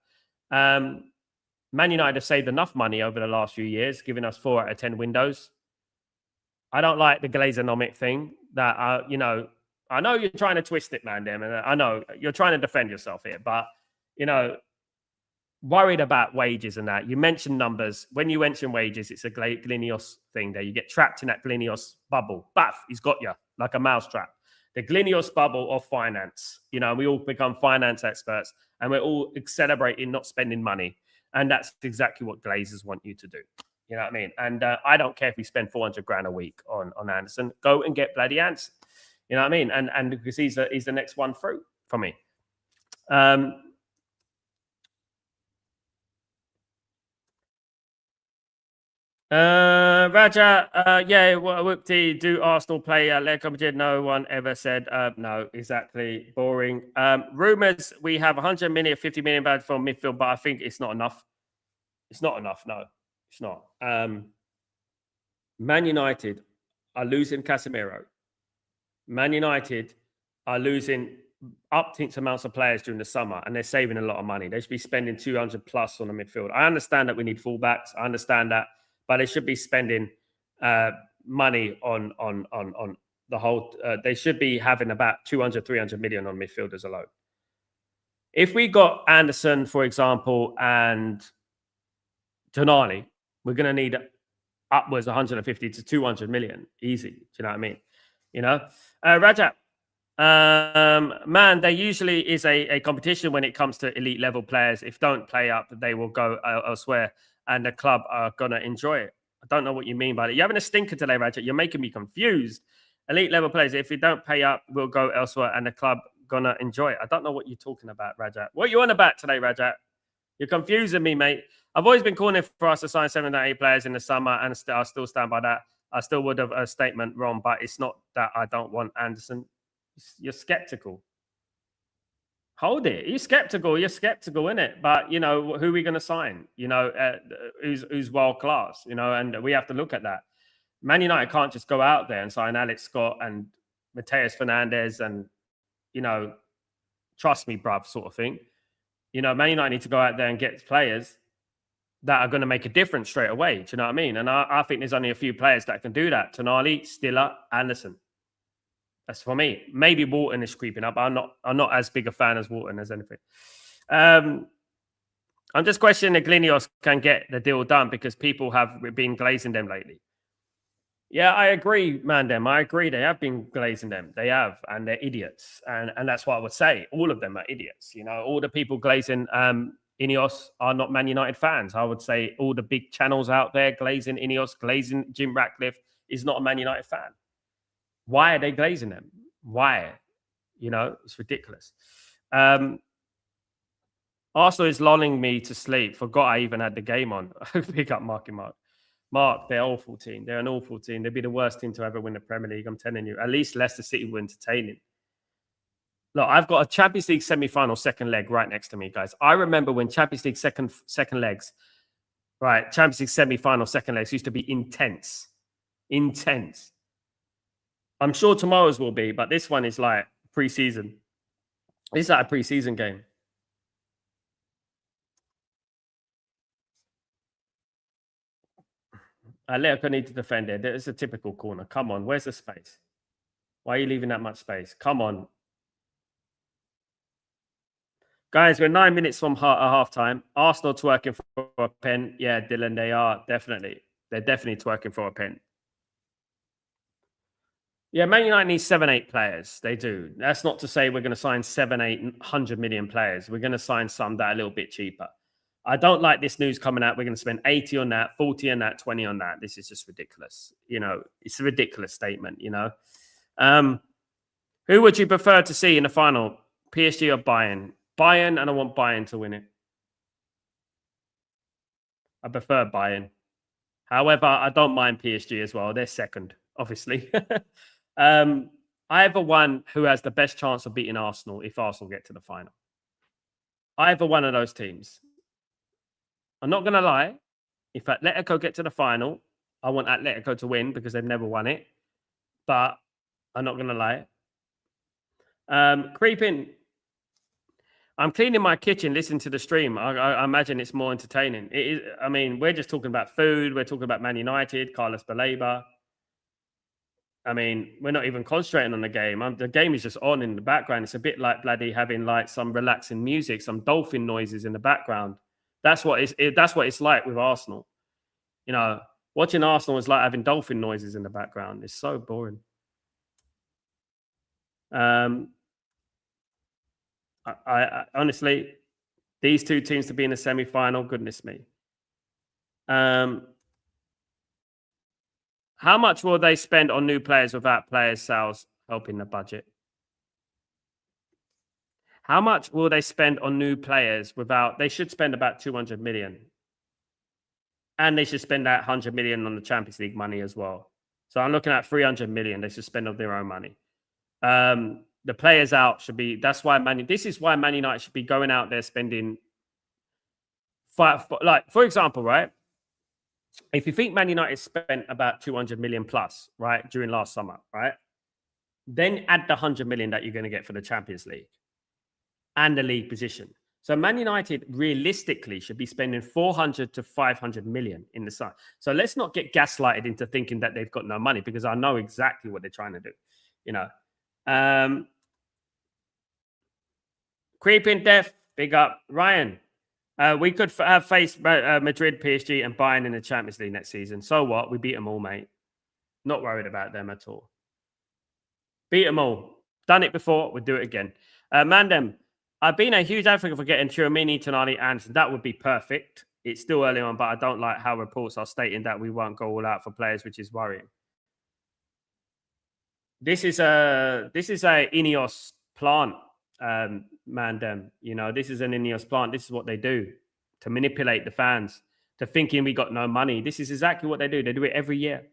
Man United have saved enough money over the last few years, giving us 4 out of 10 windows. I don't like the Glazonomic thing that, you know, I know you're trying to twist it, man, and I know you're trying to defend yourself here, but, you know, worried about wages and that. You mentioned numbers. When you mention wages, it's a Glinios thing there. You get trapped in that Glinios bubble. Baff, he's got you like a mousetrap. The Glinios bubble of finance. You know, we all become finance experts and we're all celebrating not spending money. And that's exactly what Glazers want you to do. You know what I mean? And I don't care if we spend 400 grand a week on Anderson. Go and get bloody Anderson. You know what I mean? And because he's the next one through for me. Raja, yeah, whoopty, do Arsenal play Atletico Madrid? No one ever said no, exactly. Boring. Rumors, we have 100 million, 50 million bad for midfield, but I think it's not enough. It's not enough, no. It's not. Man United are losing Casemiro. Man United are losing uptinct amounts of players during the summer and they're saving a lot of money. They should be spending 200 plus on the midfield. I understand that we need fullbacks. I understand that. But they should be spending money on the whole. They should be having about 200, 300 million on midfielders alone. If we got Anderson, for example, and Tonali, we're going to need upwards 150 to 200 million. Easy. Do you know what I mean? You know? Rajat, man, there usually is a competition when it comes to elite level players. If don't play up, they will go elsewhere. And the club are going to enjoy it. I don't know what you mean by that. You're having a stinker today, Rajat. You're making me confused. Elite level players, if you don't pay up, we'll go elsewhere and the club going to enjoy it. I don't know what you're talking about, Rajat. What are you on about today, Rajat? You're confusing me, mate. I've always been calling for us to sign 7 to 8 players in the summer, and I still stand by that. I still would have a statement wrong, but it's not that I don't want Anderson. You're skeptical. Hold it. You're skeptical, innit? But, you know, who are we going to sign? You know, who's world class, you know, and we have to look at that. Man United can't just go out there and sign Alex Scott and Mateus Fernandez and, you know, trust me, bruv, sort of thing. You know, Man United need to go out there and get players that are going to make a difference straight away. Do you know what I mean? And I think there's only a few players that can do that. Tonali, Stiller, Anderson. That's for me. Maybe Walton is creeping up. I'm not as big a fan as Walton as anything. I'm just questioning if Glinios can get the deal done because people have been glazing them lately. Yeah, I agree, Mandem. I agree. They have been glazing them. They have, and they're idiots. And that's what I would say. All of them are idiots. You know, all the people glazing Ineos are not Man United fans. I would say all the big channels out there glazing Ineos, glazing Jim Ratcliffe is not a Man United fan. Why are they glazing them? Why? You know, it's ridiculous. Arsenal is lulling me to sleep. Forgot I even had the game on. Pick up Marky Mark. Mark, they're awful team. They're an awful team. They'd be the worst team to ever win the Premier League. I'm telling you. At least Leicester City were entertaining. Look, I've got a Champions League semi-final second leg right next to me, guys. I remember when Champions League second legs, right? Champions League semi-final second legs used to be intense. Intense. I'm sure tomorrow's will be, but this one is like pre-season. It's like a pre-season game. Atletico need to defend it. It's a typical corner. Come on, where's the space? Why are you leaving that much space? Come on. Guys, we're 9 minutes from half time. Arsenal twerking for a pen. Yeah, Dylan, they are definitely. They're definitely twerking for a pen. Yeah, Man United needs 7-8 players. They do. That's not to say we're going to sign 700 million players. We're going to sign some that are a little bit cheaper. I don't like this news coming out. We're going to spend 80 on that, 40 on that, 20 on that. This is just ridiculous. You know, it's a ridiculous statement, you know. Who would you prefer to see in the final? PSG or Bayern? Bayern, and I want Bayern to win it. I prefer Bayern. However, I don't mind PSG as well. They're second, obviously. Either one who has the best chance of beating Arsenal if Arsenal get to the final. Either one of those teams. I'm not going to lie. If Atletico get to the final, I want Atletico to win because they've never won it. But I'm not going to lie. Creeping. I'm cleaning my kitchen, listening to the stream. I imagine it's more entertaining. It is. I mean, we're just talking about food. We're talking about Man United, Carlos Baleba. I mean, we're not even concentrating on the game. The game is just on in the background. It's a bit like bloody having like some relaxing music, some dolphin noises in the background. That's what it's like with Arsenal. You know, watching Arsenal is like having dolphin noises in the background. It's so boring. I honestly, these two teams to be in the semi-final, goodness me. How much will they spend on new players without players' sales helping the budget? How much will they spend on new players without? They should spend about 200 million. And they should spend that 100 million on the Champions League money as well. So I'm looking at 300 million they should spend of their own money. The players out should be, this is why Man United should be going out there spending, for example, right? If you think Man United spent about 200 million plus, right, during last summer, right? Then add the 100 million that you're going to get for the Champions League and the league position. So Man United realistically should be spending 400 to 500 million in the summer. So let's not get gaslighted into thinking that they've got no money because I know exactly what they're trying to do, you know. Creeping Death, big up. Ryan, we could have faced Madrid, PSG, and Bayern in the Champions League next season. So what? We beat them all, mate. Not worried about them at all. Beat them all. Done it before. We'll do it again. Mandem, I've been a huge advocate for getting Tchouaméni, Tonali, and that would be perfect. It's still early on, but I don't like how reports are stating that we won't go all out for players, which is worrying. This is a Ineos plant. Mandem, you know, this is an Ineos plant. This is what they do to manipulate the fans to thinking we got no money. This is exactly what they do. They do it every year.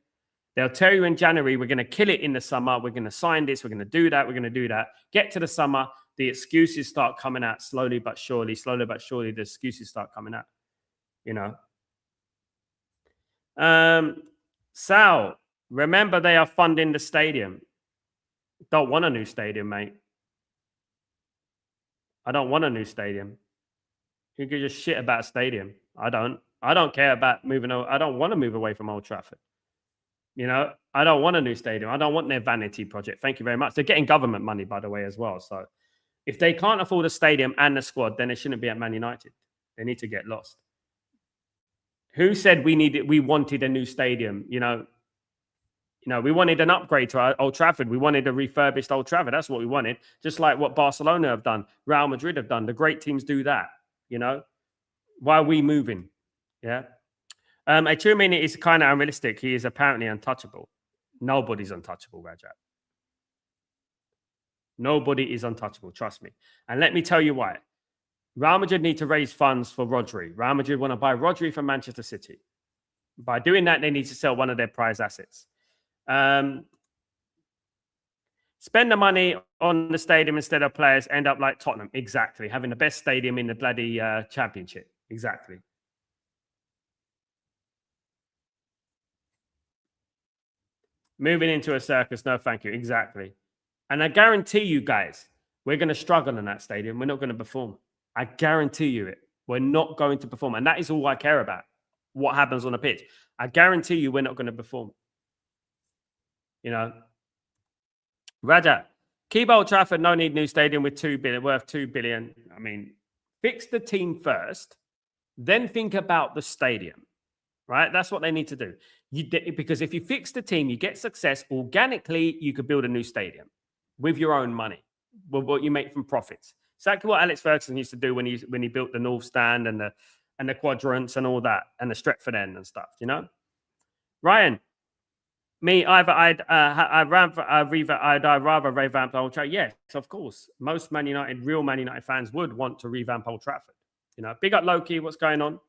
They'll tell you in January, we're going to kill it in the summer. We're going to sign this. We're going to do that. We're going to do that. Get to the summer. The excuses start coming out slowly but surely. Slowly but surely, the excuses start coming out, you know. Sal, remember they are funding the stadium. Don't want a new stadium, mate. I don't want a new stadium. You could just shit about a stadium. I don't care about moving. I don't want to move away from Old Trafford. You know, I don't want a new stadium. I don't want their vanity project. Thank you very much. They're getting government money, by the way, as well. So If they can't afford a stadium and a squad, then they shouldn't be at Man United. They need to get lost. Who said we wanted a new stadium? We wanted an upgrade to our Old Trafford. We wanted a refurbished Old Trafford. That's what we wanted. Just like what Barcelona have done, Real Madrid have done. The great teams do that. Why are we moving? Yeah. A Tchouaméni is kind of unrealistic. He is apparently untouchable. Nobody's untouchable, Rajat. Nobody is untouchable. Trust me. And let me tell you why. Real Madrid need to raise funds for Rodri. Real Madrid want to buy Rodri from Manchester City. By doing that, they need to sell one of their prize assets. Spend the money on the stadium instead of players, end up like Tottenham. Exactly. Having the best stadium in the bloody championship. Exactly. Moving into a circus. No, thank you. Exactly. And I guarantee you guys, we're going to struggle in that stadium. We're not going to perform. I guarantee you it. We're not going to perform. And that is all I care about. What happens on the pitch. I guarantee you we're not going to perform. Raja, keep Old Trafford, no need new stadium with worth 2 billion. I mean, fix the team first, then think about the stadium, right? That's what they need to do. Because if you fix the team, you get success organically, you could build a new stadium with your own money, with what you make from profits. Exactly what Alex Ferguson used to do when he built the North Stand and the quadrants and all that, and the Stretford end and stuff, Ryan, I'd rather revamp Old Trafford. Yes, of course. Most real Man United fans would want to revamp Old Trafford. Big up Loki. What's going on?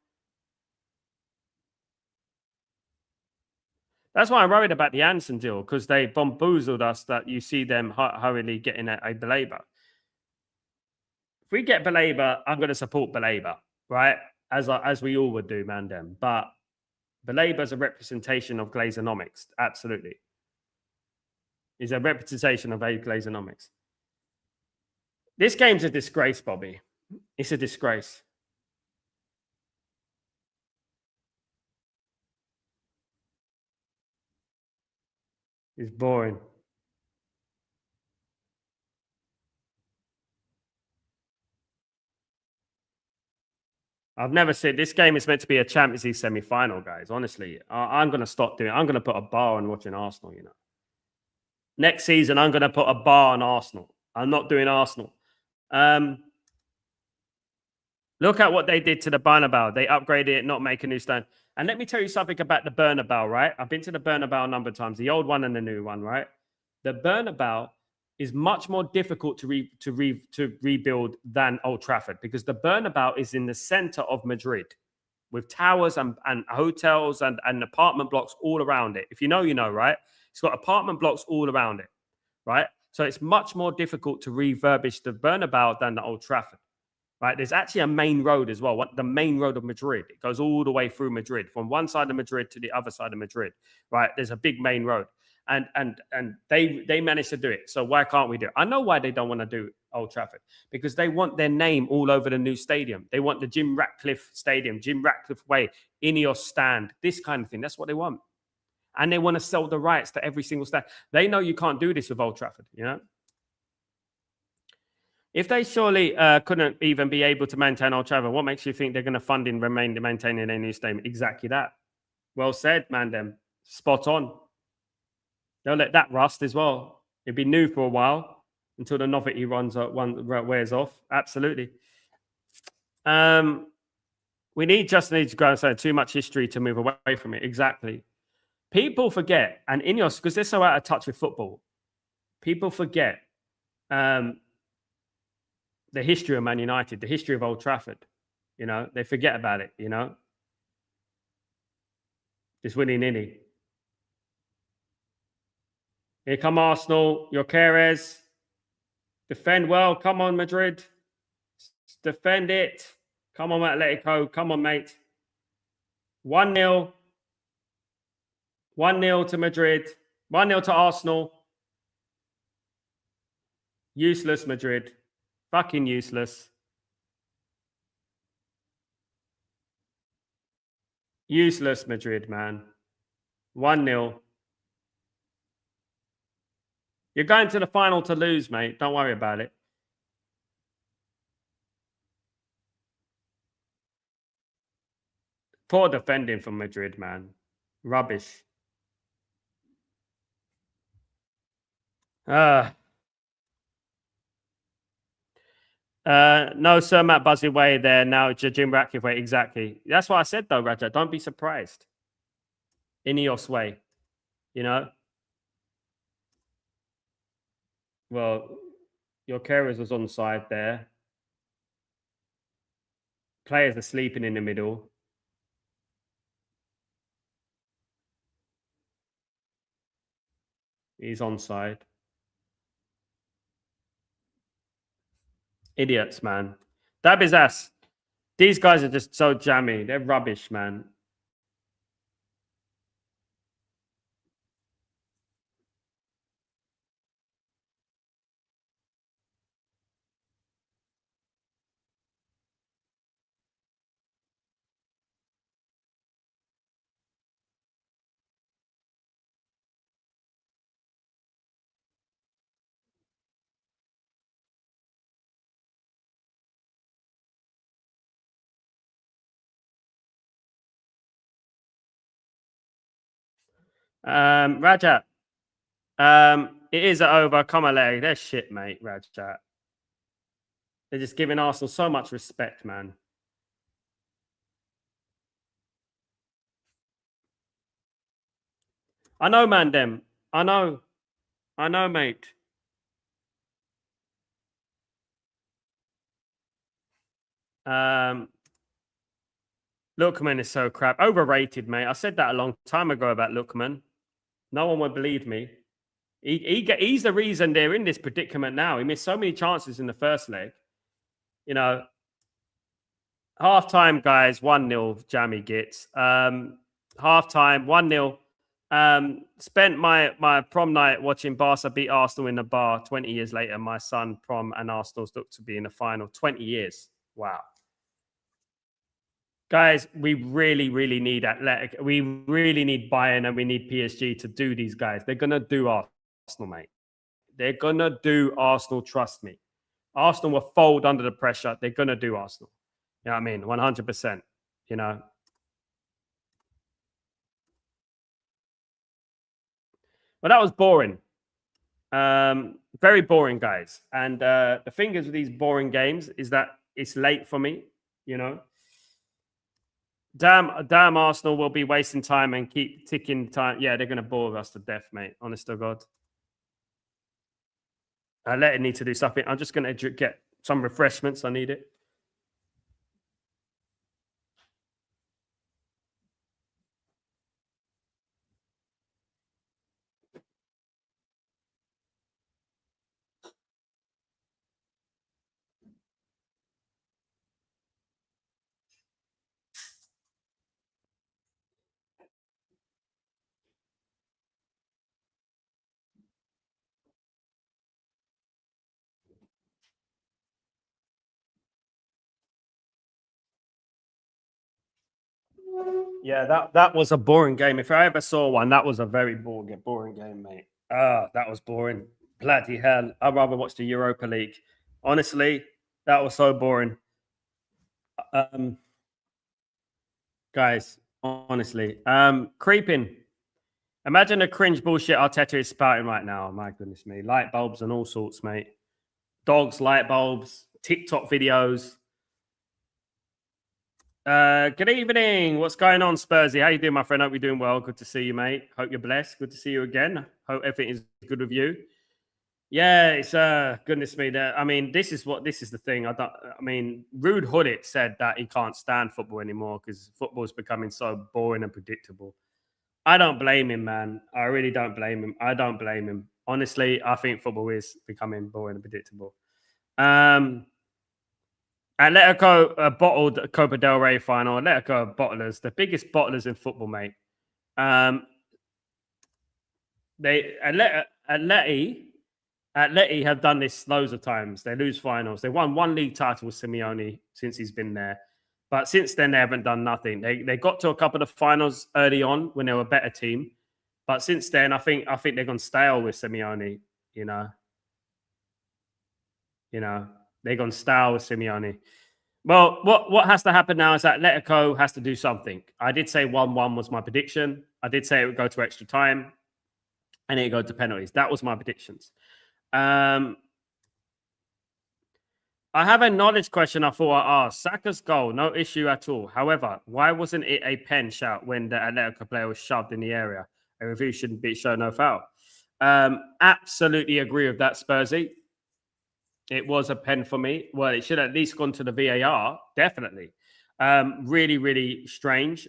That's why I'm worried about the Anson deal, because they bamboozled us that you see them hurriedly getting a Belabor. If we get Belabor, I'm going to support Belabor, right? As we all would do, Mandem. But Belabor is a representation of Glazonomics. Absolutely. Is a representation of Glazonomics. This game's a disgrace, Bobby. It's a disgrace. It's boring. I've never said this game is meant to be a Champions League semi-final, guys. Honestly, I'm going to stop doing it. I'm going to put a bar on watching Arsenal, Next season, I'm going to put a bar on Arsenal. I'm not doing Arsenal. Look at what they did to the Bernabeu. They upgraded it, not make a new stand. And let me tell you something about the Bernabeu, right? I've been to the Bernabeu a number of times, the old one and the new one, right? The Bernabeu is much more difficult to rebuild than Old Trafford, because the Bernabeu is in the center of Madrid with towers and hotels and apartment blocks all around it. If you know, right? It's got apartment blocks all around it, right? So it's much more difficult to refurbish the Bernabeu than the Old Trafford, right? There's actually a main road as well, the main road of Madrid. It goes all the way through Madrid, from one side of Madrid to the other side of Madrid, right? There's a big main road. And they managed to do it. So why can't we do it? I know why they don't want to do Old Trafford, because they want their name all over the new stadium. They want the Jim Ratcliffe Stadium, Jim Ratcliffe Way, Ineos Stand, this kind of thing. That's what they want. And they want to sell the rights to every single stand. They know you can't do this with Old Trafford, If they surely couldn't even be able to maintain Old Trafford, what makes you think they're going to fund in maintaining a new stadium? Exactly that. Well said, Mandem. Spot on. They'll let that rust as well. It'll be new for a while until the novelty wears off. Absolutely. We just need to go and say too much history to move away from it. Exactly. People forget, and Ineos, because they're so out of touch with football, people forget the history of Man United, the history of Old Trafford. They forget about it, Just willy-nilly. Here come Arsenal, Gyökeres. Defend well. Come on, Madrid. Defend it. Come on, Atletico. Come on, mate. 1-0. 1-0 to Madrid. 1-0 to Arsenal. Useless, Madrid. Fucking useless. Useless, Madrid, man. 1-0. You're going to the final to lose, mate. Don't worry about it. Poor defending from Madrid, man. Rubbish. No, Sir Matt Buzzy Way there now. Jim Ratcliffe way. Exactly. That's what I said, though, Raja. Don't be surprised. Ineos way. You know? Well, your carers was on side there. Players are sleeping in the middle. He's onside. Idiots, man. Dab his ass. These guys are just so jammy. They're rubbish, man. Rajat. It is over. Come on, leg. They're shit, mate, Rajat. They're just giving Arsenal so much respect, man. I know, man, them. I know, mate. Lookman is so crap. Overrated, mate. I said that a long time ago about Lookman. No one would believe me. He's the reason they're in this predicament now. He missed so many chances in the first leg. You know, half time, guys, 1-0, Jammy gets. Half time, 1-0. Spent my prom night watching Barca beat Arsenal in the bar. 20 years later, my son, prom, and Arsenal's look to be in the final. 20 years. Wow. Guys, we really, really need Athletic. We really need Bayern and we need PSG to do these guys. They're going to do Arsenal, mate. They're going to do Arsenal, trust me. Arsenal will fold under the pressure. They're going to do Arsenal. You know what I mean? 100%, you know. Well, that was boring. Very boring, guys. And the thing is with these boring games is that it's late for me, you know. Damn Arsenal will be wasting time and keep ticking time. Yeah, they're going to bore us to death, mate. Honest to God. I let it need to do something. I'm just going to get some refreshments. I need it. Yeah, that was a boring game. If I ever saw one, that was a very boring game, mate. That was boring. Bloody hell. I'd rather watch the Europa League. Honestly, that was so boring. Guys, honestly. Creeping. Imagine the cringe bullshit Arteta is spouting right now. My goodness me. Light bulbs and all sorts, mate. Dogs, light bulbs, TikTok videos. Good evening. What's going on, Spursy? How you doing, my friend? Hope you're doing well. Good to see you, mate. Hope you're blessed. Good to see you again. Hope everything is good with you. Yeah, it's goodness me. I mean, this is the thing. I mean, Rude Huddit said that he can't stand football anymore because football is becoming so boring and predictable. I don't blame him, man. I really don't blame him. I don't blame him. Honestly, I think football is becoming boring and predictable. Atletico bottled Copa del Rey final. Atletico bottlers, the biggest bottlers in football, mate. Atleti have done this loads of times. They lose finals. They won one league title with Simeone since he's been there. But since then, they haven't done nothing. They got to a couple of finals early on when they were a better team. But since then, I think they've gone stale with Simeone, you know. They've gone stale with Simeone. Well, what has to happen now is that Atletico has to do something. I did say 1-1 was my prediction. I did say it would go to extra time and it would go to penalties. That was my predictions. I have a knowledge question I thought I asked. Saka's goal, no issue at all. However, why wasn't it a pen shout when the Atletico player was shoved in the area? A review shouldn't be shown no foul. Absolutely agree with that, Spursy. It was a pen for me. Well, it should have at least gone to the VAR, definitely. Really, really strange.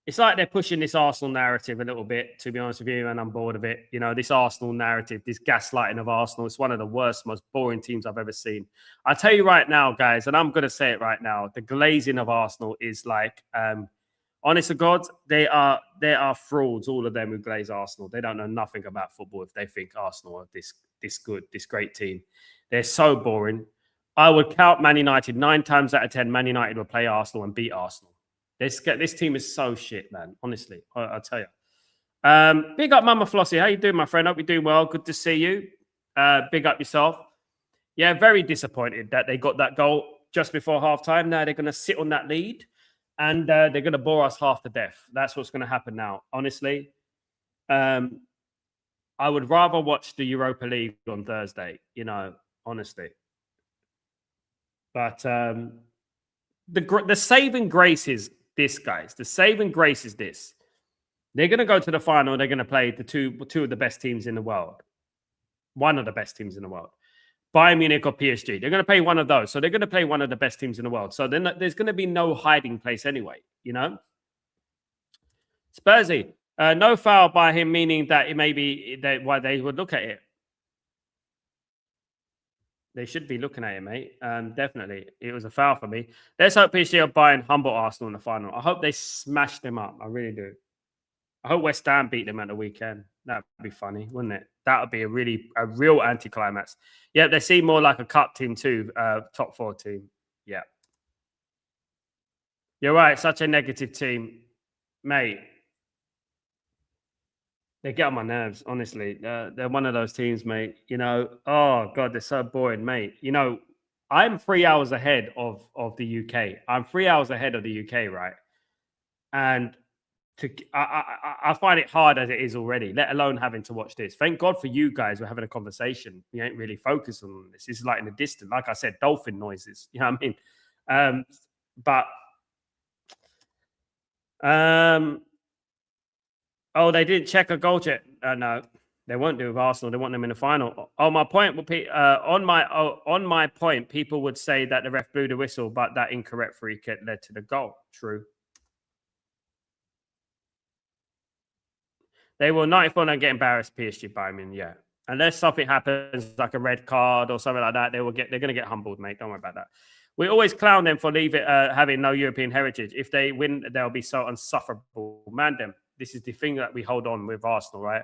It's like they're pushing this Arsenal narrative a little bit, to be honest with you, and I'm bored of it. You know, this Arsenal narrative, this gaslighting of Arsenal, it's one of the worst, most boring teams I've ever seen. I'll tell you right now, guys, and I'm going to say it right now, the glazing of Arsenal is like, honest to God, they are frauds, all of them who glaze Arsenal. They don't know nothing about football if they think Arsenal are this good, this great team. They're so boring. I would count Man United 9 times out of 10. Man United will play Arsenal and beat Arsenal. This team is so shit, man. Honestly, I'll tell you. Big up, Mama Flossie. How you doing, my friend? Hope you're doing well. Good to see you. Big up yourself. Yeah, very disappointed that they got that goal just before halftime. Now they're going to sit on that lead and they're going to bore us half to death. That's what's going to happen now. Honestly, I would rather watch the Europa League on Thursday, you know, honestly. But the saving grace is this, guys. The saving grace is this. They're going to go to the final. They're going to play the two of the best teams in the world. One of the best teams in the world. Bayern Munich or PSG. They're going to play one of those. So they're going to play one of the best teams in the world. So then there's going to be no hiding place anyway, you know? Spursy, no foul by him, meaning that it may be why they would look at it. They should be looking at it, mate. Definitely. It was a foul for me. Let's hope PSG are buying humble Arsenal in the final. I hope they smash them up. I really do. I hope West Ham beat them at the weekend. That'd be funny, wouldn't it? That would be a real anticlimax. Yeah, they seem more like a cup team too, top 4 team. Yeah. You're right. Such a negative team, mate. They get on my nerves, honestly. They're one of those teams, mate. You know, oh God, they're so boring, mate. You know, I'm 3 hours ahead of the UK. I'm 3 hours ahead of the UK, right? And I find it hard as it is already, let alone having to watch this. Thank God for you guys. We're having a conversation. We ain't really focused on this. This is like in the distance. Like I said, dolphin noises. You know what I mean? Oh, they didn't check a goal check. No, they won't do with Arsenal. They want them in the final. Oh, my point would be on my point. People would say that the ref blew the whistle, but that incorrect free kick led to the goal. True. They will 94 and get embarrassed. PSG by me, yeah. Unless something happens like a red card or something like that, they're going to get humbled, mate. Don't worry about that. We always clown them for having no European heritage. If they win, they'll be so insufferable. Man, them. This is the thing that we hold on with Arsenal, right?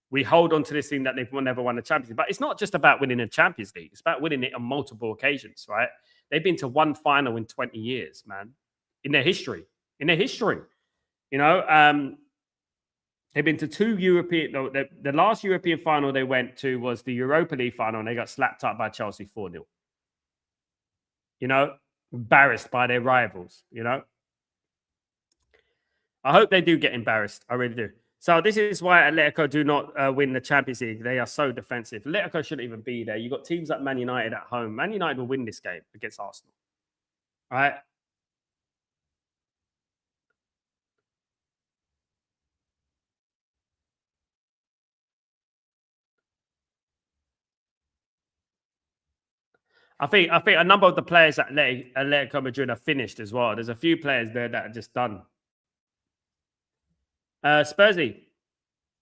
We hold on to this thing that they've never won the Champions League. But it's not just about winning a Champions League. It's about winning it on multiple occasions, right? They've been to one final in 20 years, man. In their history. You know, they've been to 2 European... The last European final they went to was the Europa League final, and they got slapped up by Chelsea 4-0. You know, embarrassed by their rivals, you know. I hope they do get embarrassed. I really do. So this is why Atletico do not win the Champions League. They are so defensive. Atletico shouldn't even be there. You've got teams like Man United at home. Man United will win this game against Arsenal. All right? I think a number of the players at Atletico Madrid are finished as well. There's a few players there that are just done. Spursy.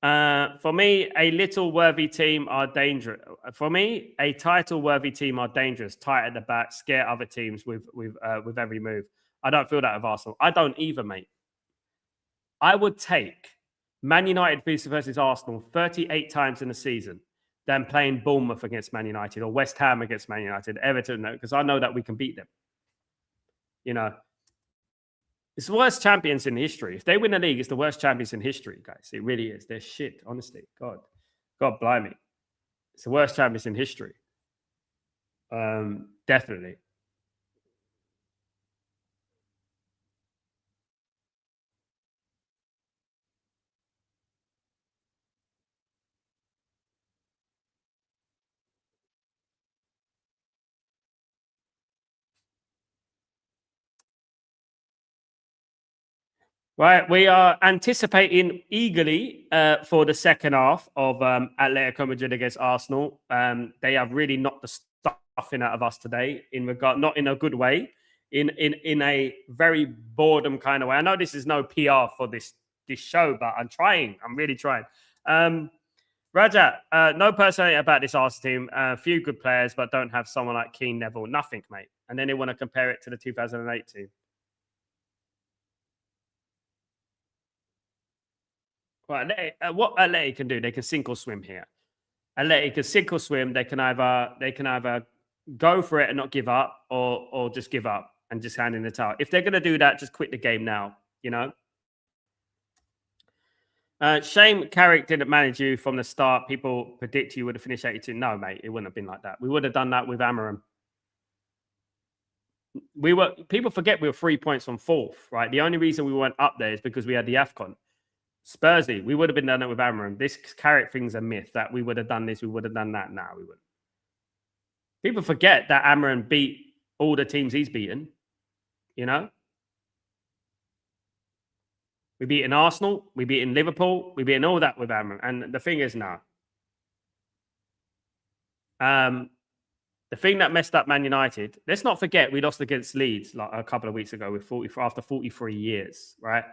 For me, a little worthy team are dangerous. For me, a title-worthy team are dangerous, tight at the back, scare other teams with every move. I don't feel that with Arsenal. I don't either, mate. I would take Man United versus Arsenal 38 times in a season than playing Bournemouth against Man United or West Ham against Man United, Everton, because I know that we can beat them. You know, it's the worst champions in history. If they win the league, it's the worst champions in history, guys. It really is. They're shit, honestly. God blimey. It's the worst champions in history. Definitely. Right, we are anticipating eagerly for the second half of Atletico Madrid against Arsenal. They have really knocked the stuffing out of us today, not in a good way, in a very boredom kind of way. I know this is no PR for this show, but I'm trying. I'm really trying. Raja, no personality about this Arsenal team. A few good players, but don't have someone like Keane, Neville. Nothing, mate. And then they want to compare it to the 2008 team. Well, what Atleti can do, they can sink or swim here. Atleti can sink or swim. They can either go for it and not give up, or just give up and just hand in the towel. If they're going to do that, just quit the game now. You know. Shame Carrick didn't manage you from the start. People predict you would have finished 82. No, mate, it wouldn't have been like that. We would have done that with Amarim. People forget we were 3 points from fourth, right? The only reason we went up there is because we had the AFCON. Spursy, we would have been done it with Amarim. This Carrick thing's a myth that we would have done this, we would have done that. No, we wouldn't. People forget that Amarim beat all the teams he's beaten. You know? We beat in Arsenal, we beat in Liverpool, we beat in all that with Amarim. And the thing is now, the thing that messed up Man United, let's not forget we lost against Leeds like a couple of weeks ago after 43 years, right?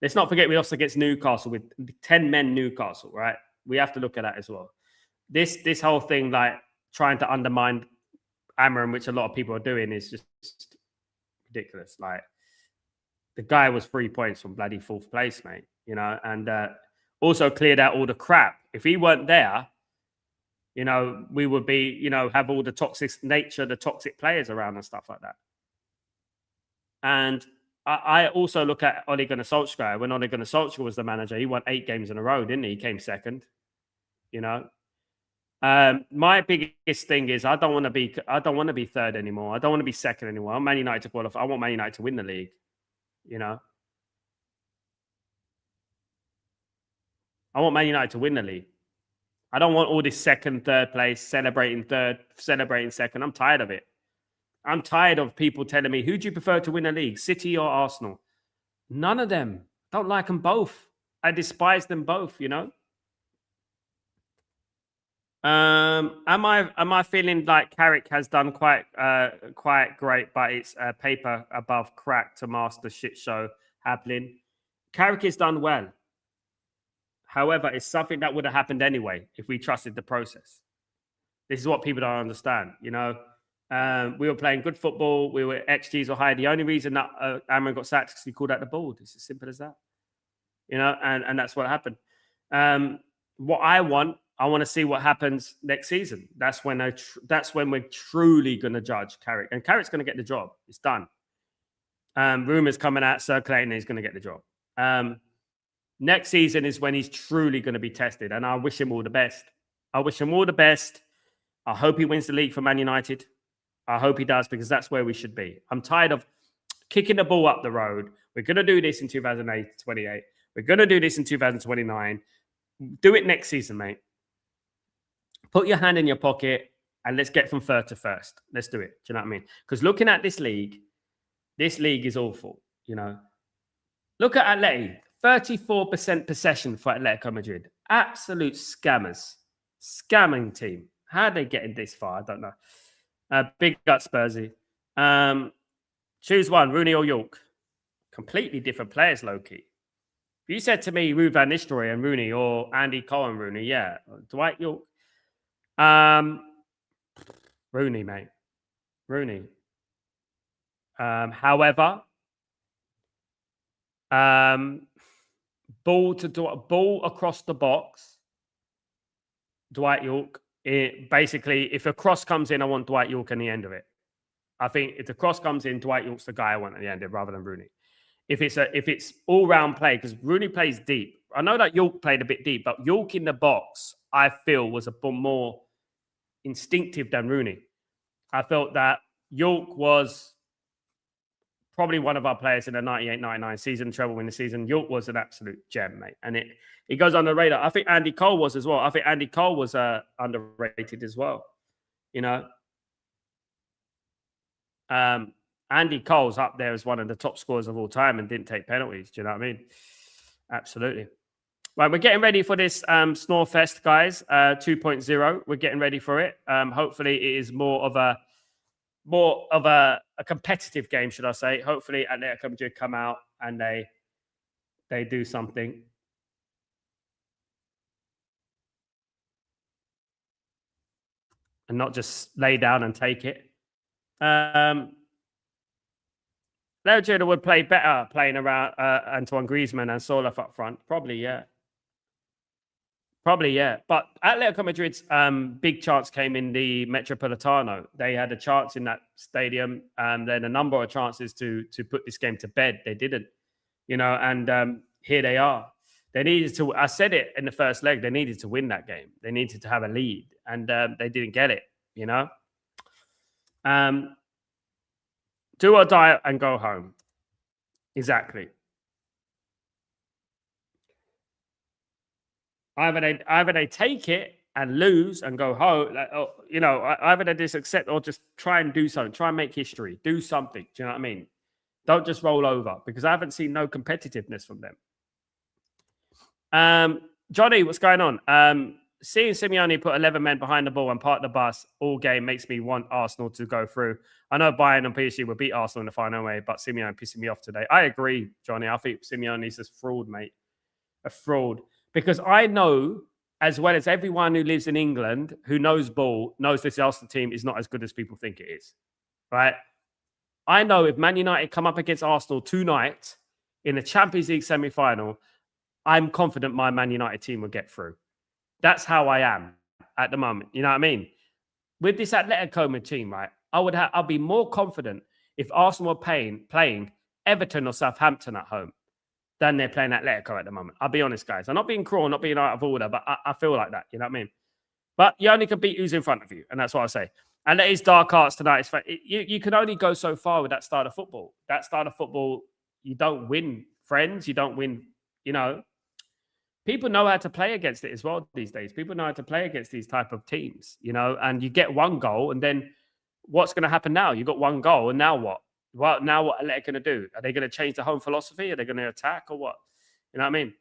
Let's not forget we lost against Newcastle with 10 men Newcastle, right? We have to look at that as well. This whole thing, like trying to undermine Amarim, which a lot of people are doing, is just ridiculous. Like, the guy was 3 points from bloody fourth place, mate, you know, and also cleared out all the crap. If he weren't there, you know, we would be, you know, have all the toxic nature, the toxic players around and stuff like that. And I also look at Ole Gunnar Solskjaer. When Ole Gunnar Solskjaer was the manager, he won 8 games in a row, didn't he? He came second, you know. My biggest thing is I don't want to be third anymore. I don't want to be second anymore. I'm Man United to qualify. I want Man United to win the league, you know. I want Man United to win the league. I don't want all this second, third place, celebrating third, celebrating second. I'm tired of it. I'm tired of people telling me, who do you prefer to win the league, City or Arsenal? None of them. Don't like them both. I despise them both, you know. Am I feeling like Carrick has done quite great, but it's paper above crack to master shit show happening? Carrick has done well. However, it's something that would have happened anyway if we trusted the process. This is what people don't understand, you know. We were playing good football. We were XGs were high. The only reason that Amron got sacked is because he called out the ball. It's as simple as that, you know. And that's what happened. What I want to see what happens next season. That's when we're truly going to judge Carrick. And Carrick's going to get the job. It's done. Rumors coming out circulating he's going to get the job. Next season is when he's truly going to be tested. And I wish him all the best. I wish him all the best. I hope he wins the league for Man United. I hope he does, because that's where we should be. I'm tired of kicking the ball up the road. We're going to do this in 2028. We're going to do this in 2029. Do it next season, mate. Put your hand in your pocket and let's get from third to first. Let's do it. Do you know what I mean? Because looking at this league is awful, you know. Look at Atleti. 34% possession for Atletico Madrid. Absolute scammers. Scamming team. How are they getting this far? I don't know. Big gut Spursy. Choose one, Rooney or York. Completely different players, low-key. If you said to me, Ruud van Nistelrooy and Rooney, or Andy Cole and Rooney, yeah. Dwight York. Rooney, mate. Rooney. However, ball across the box, Dwight York. Basically, if a cross comes in, I want Dwight York in the end of it. I think if the cross comes in, Dwight York's the guy I want at the end of it, rather than Rooney. If it's all-round play, because Rooney plays deep. I know that York played a bit deep, but York in the box, I feel, was a bit more instinctive than Rooney. I felt that York was probably one of our players in the 98-99 season, treble winning season. York was an absolute gem, mate. And it goes on the radar. I think Andy Cole was as well. I think Andy Cole was underrated as well, you know. And Andy Cole's up there as one of the top scorers of all time and didn't take penalties. Do you know what I mean? Absolutely. Right, we're getting ready for this Snorefest, guys. 2.0. We're getting ready for it. Hopefully, it is more of a competitive game, should I say? Hopefully, Atletico Madrid come out and they do something. And not just lay down and take it. Leonardo would play better playing around Antoine Griezmann and Solaf up front. Probably, yeah. Probably, yeah. But Atletico Madrid's big chance came in the Metropolitano. They had a chance in that stadium, and then a number of chances to put this game to bed. They didn't, and here they are. They needed to, I said it in the first leg, they needed to win that game. They needed to have a lead, and they didn't get it, Do or die and go home. Exactly. Either they take it and lose and go home, either they just accept or just try and do something, try and make history, do something. Do you know what I mean? Don't just roll over, because I haven't seen no competitiveness from them. Johnny, what's going on? Seeing Simeone put 11 men behind the ball and park the bus all game makes me want Arsenal to go through. I know Bayern and PSG will beat Arsenal in the final way, but Simeone pissing me off today. I agree, Johnny. I think Simeone is a fraud, mate. A fraud. Because I know, as well as everyone who lives in England who knows ball, knows this Arsenal team is not as good as people think it is. Right? I know if Man United come up against Arsenal tonight in the Champions League semi-final, I'm confident my Man United team will get through. That's how I am at the moment. You know what I mean? With this Atletico Madrid team, right? I'll be more confident if Arsenal were playing Everton or Southampton at home than they're playing Atletico at the moment. I'll be honest, guys. I'm not being cruel, not being out of order, but I feel like that. You know what I mean? But you only can beat who's in front of you, and that's what I say. And it is dark arts tonight. You can only go so far with that style of football. That style of football, you don't win friends. You don't win, People know how to play against it as well these days. People know how to play against these type of teams, and you get one goal, and then what's going to happen now? You got one goal, and now what? Well, now what are they going to do? Are they going to change the home philosophy? Are they going to attack or what? You know what I mean?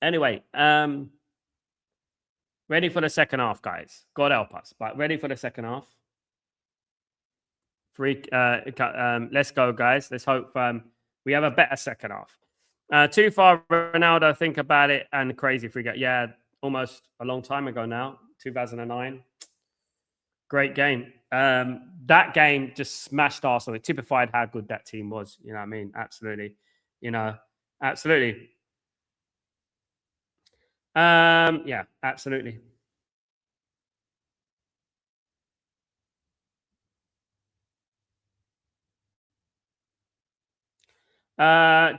Anyway, ready for the second half, guys. God help us, but ready for the second half. Let's go, guys. Let's hope we have a better second half. Too far, Ronaldo. Think about it, and crazy free kick. Yeah, almost a long time ago now, 2009. Great game. That game just smashed Arsenal. It typified how good that team was. You know what I mean? Absolutely. Absolutely. Yeah, absolutely.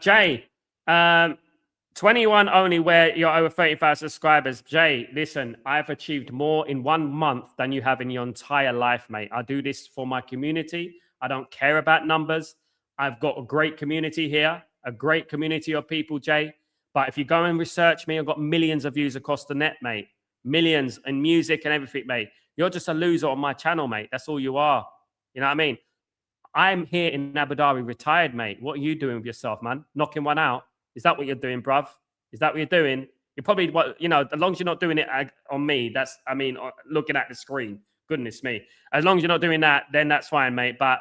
Jay, 21 only where you're over 30,000 subscribers. Jay, listen, I've achieved more in 1 month than you have in your entire life, mate. I do this for my community. I don't care about numbers. I've got a great community here, a great community of people, Jay. But if you go and research me, I've got millions of views across the net, mate. Millions in music and everything, mate. You're just a loser on my channel, mate. That's all you are. You know what I mean? I'm here in Abu Dhabi, retired, mate. What are you doing with yourself, man? Knocking one out? Is that what you're doing, bruv? Is that what you're doing? You're probably, as long as you're not doing it on me, looking at the screen. Goodness me. As long as you're not doing that, then that's fine, mate. But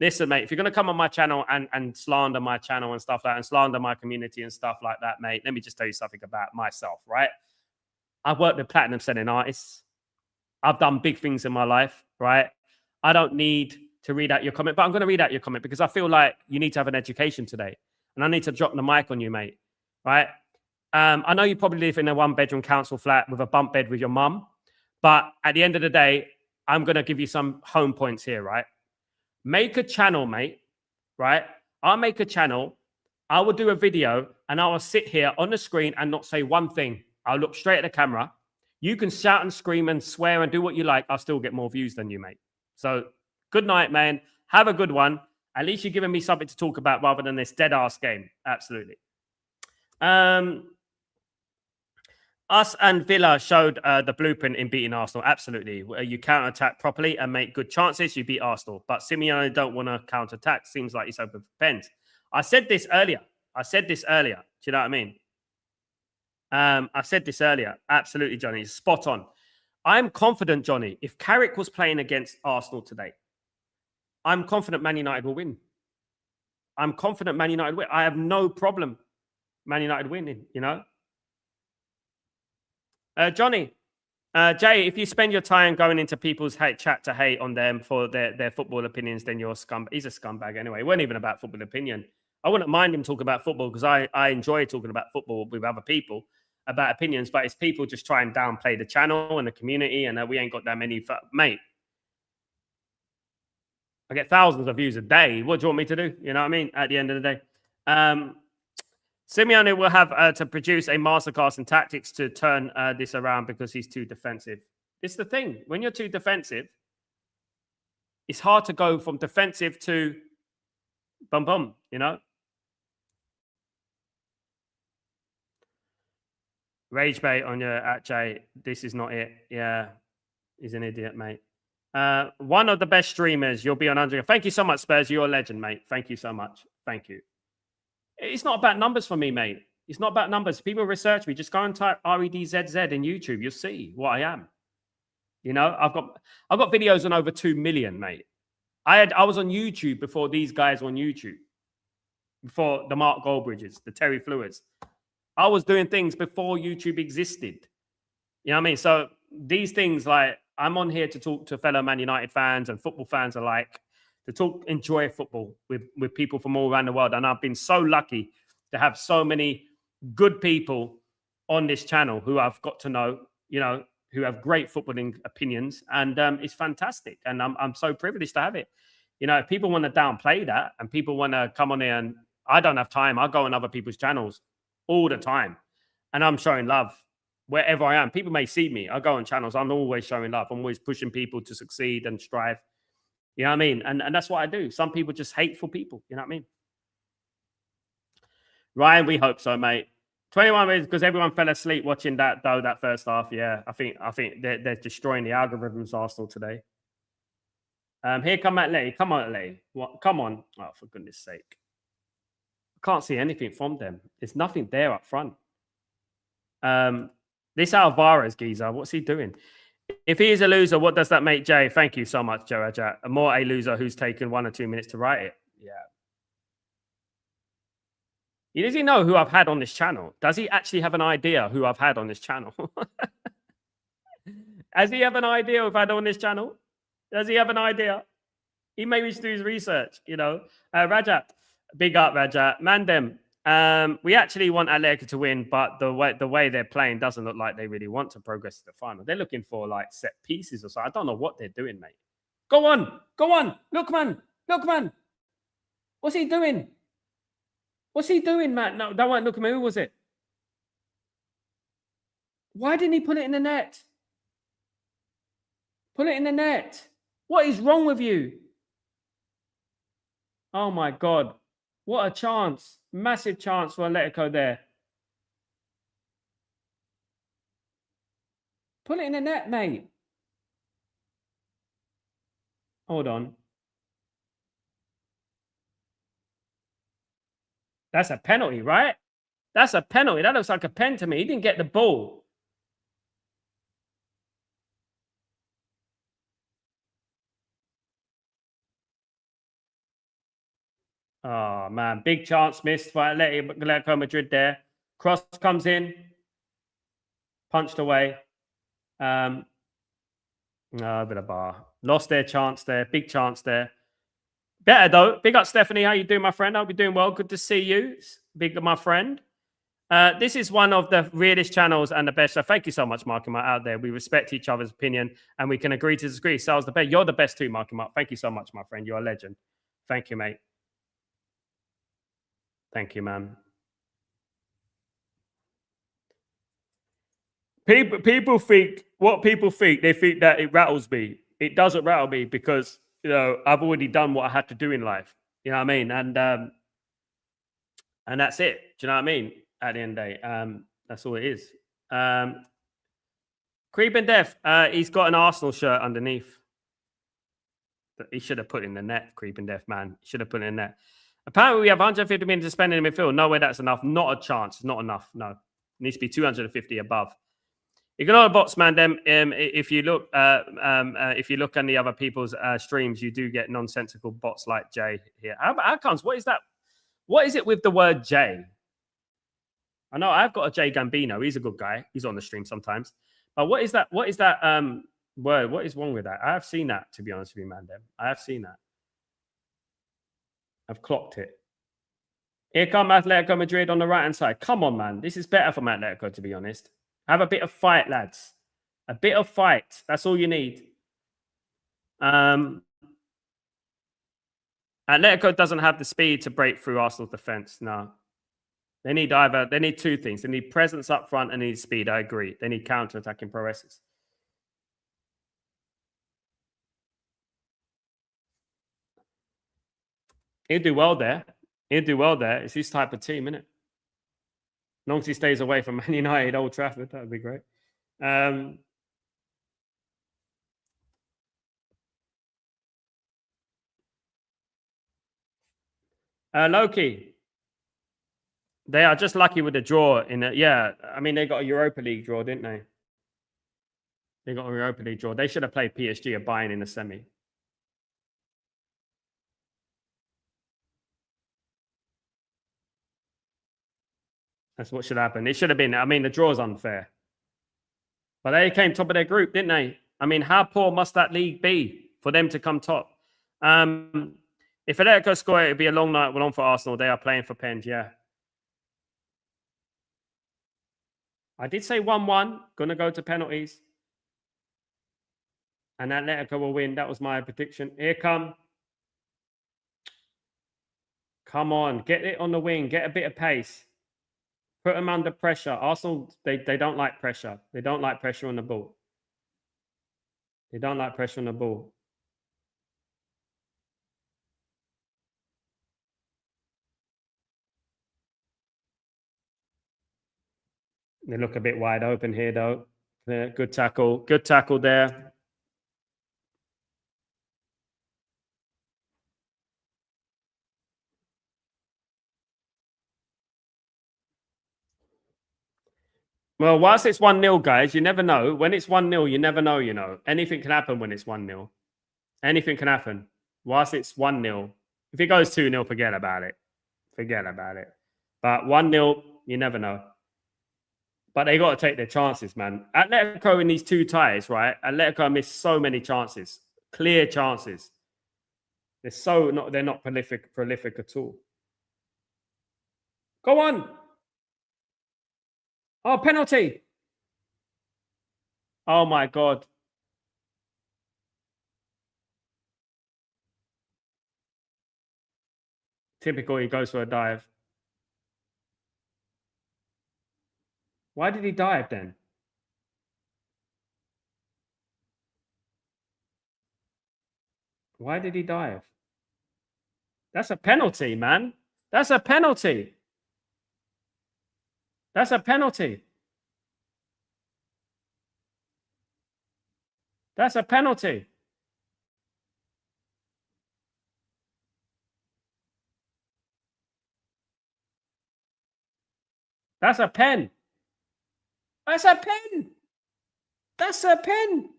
listen, mate, if you're going to come on my channel and slander my channel and stuff like that, and slander my community and stuff like that, mate, let me just tell you something about myself, right? I've worked with platinum selling artists. I've done big things in my life, right? I don't need to read out your comment, but I'm going to read out your comment because I feel like you need to have an education today. And I need to drop the mic on you, mate, right? I know you probably live in a one-bedroom council flat with a bunk bed with your mum, but at the end of the day, I'm going to give you some home points here, right? Make a channel, mate, right? I'll make a channel. I will do a video and I will sit here on the screen and not say one thing. I'll look straight at the camera. You can shout and scream and swear and do what you like. I'll still get more views than you, mate. So good night, man. Have a good one. At least you're giving me something to talk about rather than this dead-ass game. Absolutely. Us and Villa showed the blueprint in beating Arsenal. Absolutely. You counter-attack properly and make good chances, you beat Arsenal. But Simeone don't want to counter-attack. Seems like he's open for pens. I said this earlier. Do you know what I mean? I said this earlier. Absolutely, Johnny. Spot on. I'm confident, Johnny, if Carrick was playing against Arsenal today, I'm confident Man United will win. I have no problem Man United winning, you know? Johnny, Jay, if you spend your time going into people's chat to hate on them for their football opinions, then you're a scumbag. He's a scumbag anyway. It wasn't even about football opinion. I wouldn't mind him talking about football because I enjoy talking about football with other people about opinions, but it's people just try and downplay the channel and the community, and we ain't got that many. Mate, I get thousands of views a day. What do you want me to do? You know what I mean? At the end of the day. Simeone will have to produce a masterclass in tactics to turn this around because he's too defensive. It's the thing. When you're too defensive, it's hard to go from defensive to bum, you know? Rage bait on your at Jay. This is not it. Yeah, he's an idiot, mate. One of the best streamers. You'll be on 100. Thank you so much, Spurs. You're a legend, mate. Thank you so much. Thank you. It's not about numbers for me, mate. It's not about numbers. People research me. Just go and type REDZZ in YouTube. You'll see what I am. You know, I've got videos on over 2 million, mate. I was on YouTube before these guys were on YouTube. Before the Mark Goldbridges, the Terry Flewers. I was doing things before YouTube existed. You know what I mean? So these things, like, I'm on here to talk to fellow Man United fans and football fans alike, to enjoy football with people from all around the world. And I've been so lucky to have so many good people on this channel who I've got to know, you know, who have great footballing opinions. And it's fantastic. And I'm so privileged to have it. You know, if people want to downplay that and people want to come on here, and I don't have time, I go on other people's channels all the time. And I'm showing love wherever I am. People may see me. I go on channels. I'm always showing love. I'm always pushing people to succeed and strive. You know what I mean? And that's what I do. Some people just hateful people. You know what I mean? Ryan, we hope so, mate. 21 minutes because everyone fell asleep watching that, though, that first half. Yeah, I think they're destroying the algorithms, Arsenal, today. Here come Atleti. Come on, Atleti. What? Come on. Oh, for goodness sake. I can't see anything from them. There's nothing there up front. This Alvarez geezer, what's he doing? If he is a loser, what does that make Jay? Thank you so much, Joe Ajat. A more a loser who's taken 1 or 2 minutes to write it. Yeah. Does he know who I've had on this channel? Does he actually have an idea who I've had on this channel? Does he have an idea who I've had on this channel? Does he have an idea? He maybe should do his research, you know. Rajat, big up, Rajat. Mandem, we actually want Atletico to win, but the way they're playing doesn't look like they really want to progress to the final. They're looking for like set pieces or something. I don't know what they're doing, mate. Go on. Look, man. What's he doing? What's he doing, Matt? No, that wasn't looking at me. Who was it? Why didn't he put it in the net? Put it in the net. What is wrong with you? Oh, my God. What a chance. Massive chance for Atletico there. Put it in the net, mate. Hold on. That's a penalty, right? That's a penalty. That looks like a pen to me. He didn't get the ball. Oh, man. Big chance missed for Atletico Madrid there. Cross comes in. Punched away. No, a bit of bar. Lost their chance there. Big chance there. Better, though. Big up, Stephanie. How you doing, my friend? I hope you're doing well. Good to see you. Big up, my friend. This is one of the realest channels and the best. So thank you so much, Mark Mark, out there. We respect each other's opinion and we can agree to disagree. Sal's the best. You're the best too, Mark Mark. Thank you so much, my friend. You're a legend. Thank you, mate. Thank you, man. People think what people think. They think that it rattles me. It doesn't rattle me because, you know, I've already done what I had to do in life. You know what I mean? And that's it. Do you know what I mean? At the end of the day, that's all it is. Creeping Death, he's got an Arsenal shirt underneath. That he should have put in the net, Creeping Death, man. Should have put in the net. Apparently, we have 150 minutes to spend in the midfield. No way that's enough. Not a chance. Not enough. No. It needs to be 250 above. Ignore the bots, man. Them. If you look on the other people's streams, you do get nonsensical bots like Jay here. How comes? What is that? What is it with the word Jay? I know I've got a Jay Gambino. He's a good guy. He's on the stream sometimes. But what is that? What is that word? What is wrong with that? I have seen that, to be honest with you, man. Dem. I have seen that. I've clocked it. Here come Atletico Madrid on the right-hand side. Come on, man. This is better from Atletico, to be honest. Have a bit of fight, lads. A bit of fight. That's all you need. Atletico doesn't have the speed to break through Arsenal's defense. No. They need two things. They need presence up front and they need speed. I agree. They need counter-attacking prowesses. He'll do well there. He'll do well there. It's his type of team, isn't it? As long as he stays away from Man United, Old Trafford, that would be great. Loki. They are just lucky with the draw. Yeah, I mean, they got a Europa League draw, didn't they? They got a Europa League draw. They should have played PSG or Bayern in the semi. That's what should happen. It should have been. I mean, the draw's unfair. But they came top of their group, didn't they? I mean, how poor must that league be for them to come top? If Atletico score, it'd be a long night on for Arsenal. They are playing for pens, yeah. I did say 1-1. Going to go to penalties. And Atletico will win. That was my prediction. Here come. Come on. Get it on the wing. Get a bit of pace. Put them under pressure. Arsenal, they don't like pressure. They don't like pressure on the ball. They don't like pressure on the ball. They look a bit wide open here, though. Good tackle. Good tackle there. Well, whilst it's 1-0, guys, you never know. When it's 1-0, you never know, you know. Anything can happen when it's 1-0. Anything can happen. Whilst it's 1-0. If it goes 2-0, forget about it. Forget about it. But 1-0, you never know. But they got to take their chances, man. Atletico in these two ties, right? Atletico missed so many chances. Clear chances. They're not prolific at all. Go on. Oh, penalty. Oh, my God. Typical, he goes for a dive. Why did he dive then? Why did he dive? That's a penalty, man. That's a penalty. That's a penalty. That's a penalty. That's a pen. That's a pen. That's a pen.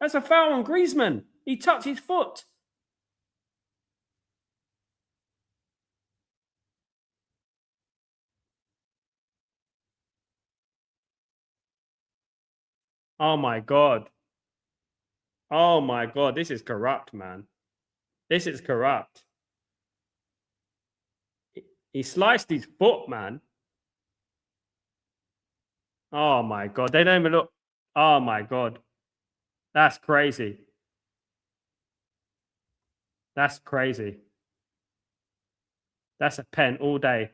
That's a foul on Griezmann. He touched his foot. Oh, my God. Oh, my God. This is corrupt, man. This is corrupt. He sliced his foot, man. Oh, my God. They don't even look. Oh, my God. That's crazy. That's crazy. That's a pen all day.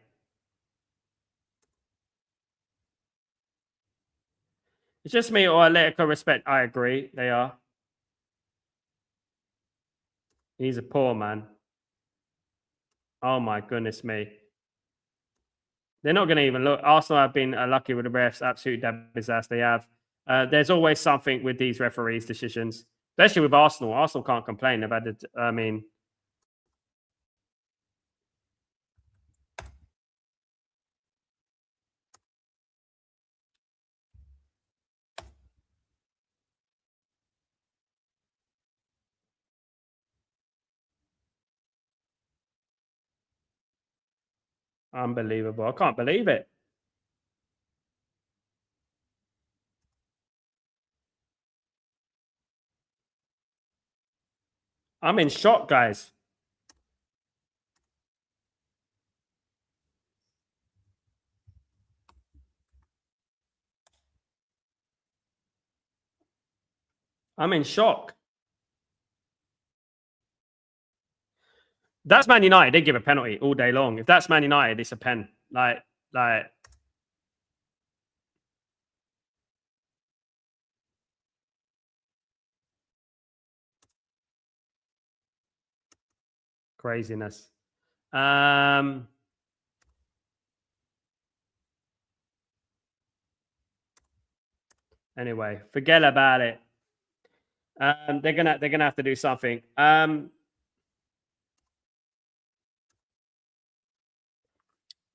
It's just me or Atletico respect. I agree. They are. He's a poor man. Oh, my goodness me. They're not going to even look. Arsenal have been lucky with the refs. Absolute disaster they have. There's always something with these referees' decisions, especially with Arsenal. Arsenal can't complain. They've had it. I mean, unbelievable. I can't believe it. I'm in shock, guys. I'm in shock. That's Man United. They give a penalty all day long. If that's Man United, it's a pen. Like craziness. Anyway, forget about it. They're gonna have to do something.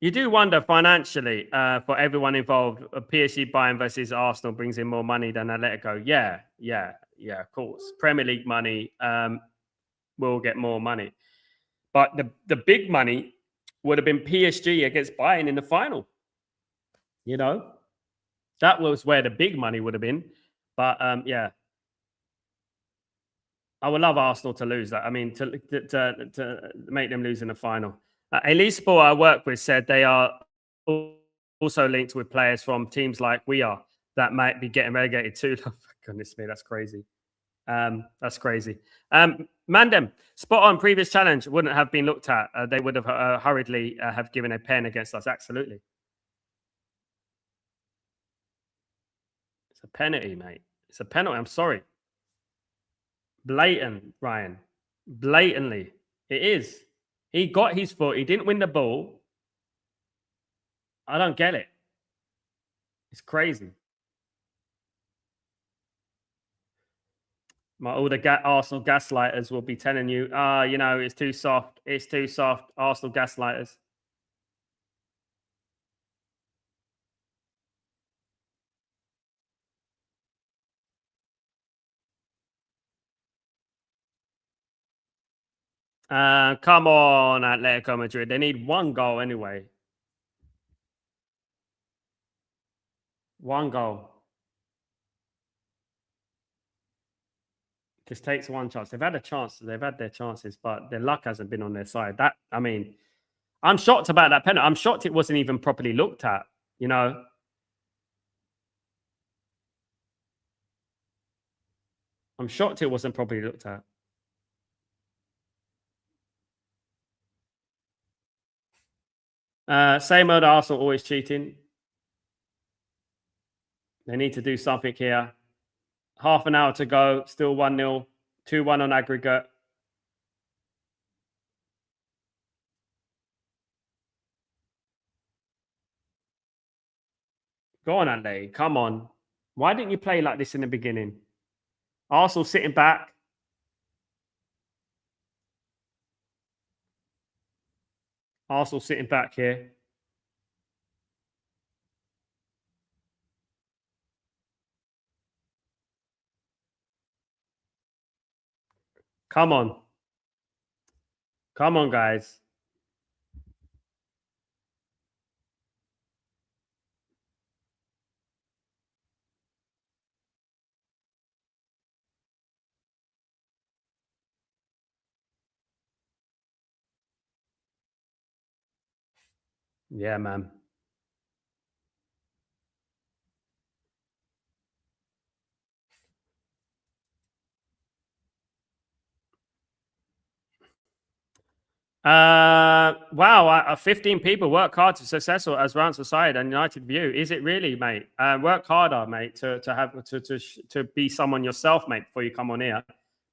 You do wonder financially for everyone involved. PSG buying versus Arsenal brings in more money than Atletico. Yeah. Of course, Premier League money will get more money, but the big money would have been PSG against Bayern in the final. You know, that was where the big money would have been. But yeah, I would love Arsenal to lose that. I mean, to make them lose in the final. Elite Sport I work with said they are also linked with players from teams like we are that might be getting relegated too. Oh, goodness me, that's crazy. That's crazy. Mandem, spot on. Previous challenge wouldn't have been looked at. They would have hurriedly have given a pen against us. Absolutely. It's a penalty, mate. It's a penalty. I'm sorry. Blatant, Ryan. Blatantly. It is. He got his foot. He didn't win the ball. I don't get it. It's crazy. All the Arsenal gaslighters will be telling you, you know, it's too soft. It's too soft. Arsenal gaslighters. Come on, Atletico Madrid. They need one goal anyway. One goal. Just takes one chance. They've had a chance. They've had their chances, but their luck hasn't been on their side. I mean, I'm shocked about that penalty. I'm shocked it wasn't even properly looked at, you know. I'm shocked it wasn't properly looked at. Same old Arsenal always cheating. They need to do something here. Half an hour to go. Still 1-0. 2-1 on aggregate. Go on, Andy. Come on. Why didn't you play like this in the beginning? Arsenal sitting back. Arsenal sitting back here. Come on. Come on, guys. Yeah, man. Wow. 15 people work hard to successful as round society and United view. Is it really, mate? Work harder, mate, to be someone yourself, mate, before you come on here,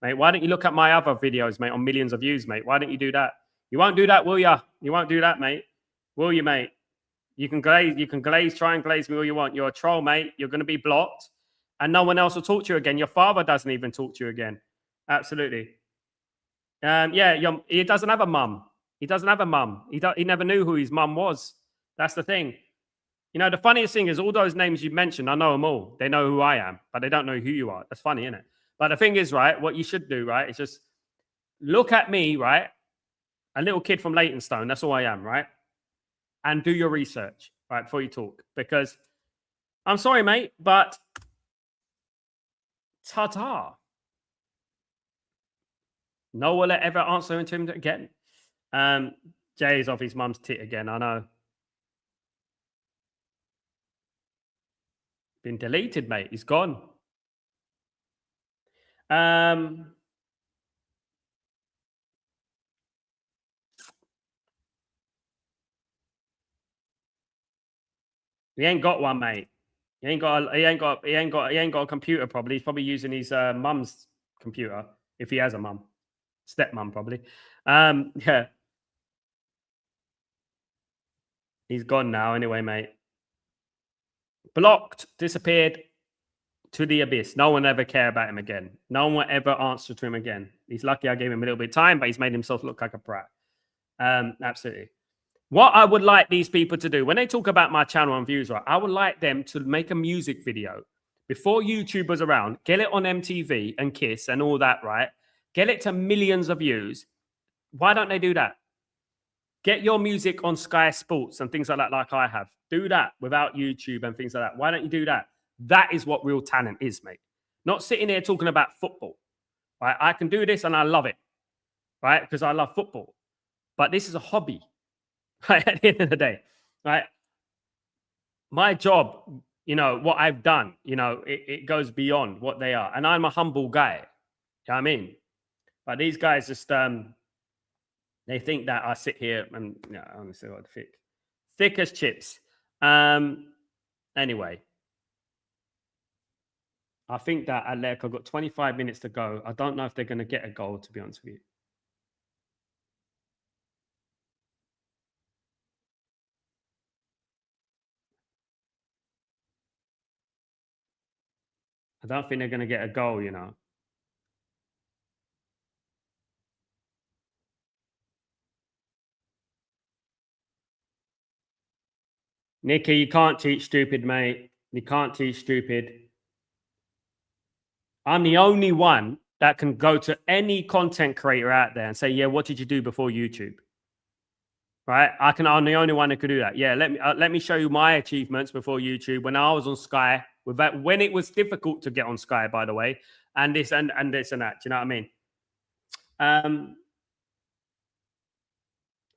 mate. Why don't you look at my other videos, mate, on millions of views, mate? Why don't you do that? You won't do that, will ya? You won't do that, mate. Will you, mate? You can glaze, try and glaze me all you want. You're a troll, mate. You're going to be blocked, and no one else will talk to you again. Your father doesn't even talk to you again. Absolutely. Yeah, he doesn't have a mum. He doesn't have a mum. He never knew who his mum was. That's the thing. You know, the funniest thing is all those names you mentioned, I know them all. They know who I am, but they don't know who you are. That's funny, isn't it? But the thing is, right, what you should do, right, is just look at me, right? A little kid from Leytonstone. That's all I am, right? And do your research, right, before you talk. Because I'm sorry, mate, but ta-ta. No one will ever answer to him again. Jay's off his mum's tit again, I know. Been deleted, mate. He's gone. He ain't got one, mate. He ain't got a computer. Probably he's probably using his mum's computer if he has a mum, stepmom probably. Yeah, he's gone now. Anyway, mate, blocked, disappeared to the abyss. No one ever care about him again. No one will ever answer to him again. He's lucky I gave him a little bit of time, but he's made himself look like a brat. Absolutely. What I would like these people to do when they talk about my channel and views, right? I would like them to make a music video before YouTube was around, get it on MTV and Kiss and all that, right? Get it to millions of views. Why don't they do that? Get your music on Sky Sports and things like that, like I have. Do that without YouTube and things like that. Why don't you do that? That is what real talent is, mate. Not sitting here talking about football, right? I can do this and I love it, right? Because I love football. But this is a hobby. Right, at the end of the day, right? My job, you know, what I've done, you know, it goes beyond what they are. And I'm a humble guy. You know what I mean? But these guys just they think that I sit here and honestly what thick as chips. Anyway. I think that Atletico got 25 minutes to go. I don't know if they're gonna get a goal, to be honest with you. I don't think they're going to get a goal, you know. Nicky, you can't teach stupid, mate. You can't teach stupid. I'm the only one that can go to any content creator out there and say, yeah, what did you do before YouTube? Right? I'm the only one that could do that. Yeah, let me show you my achievements before YouTube when I was on Sky, with that, when it was difficult to get on Sky, by the way, and this and this and that. Do you know what I mean?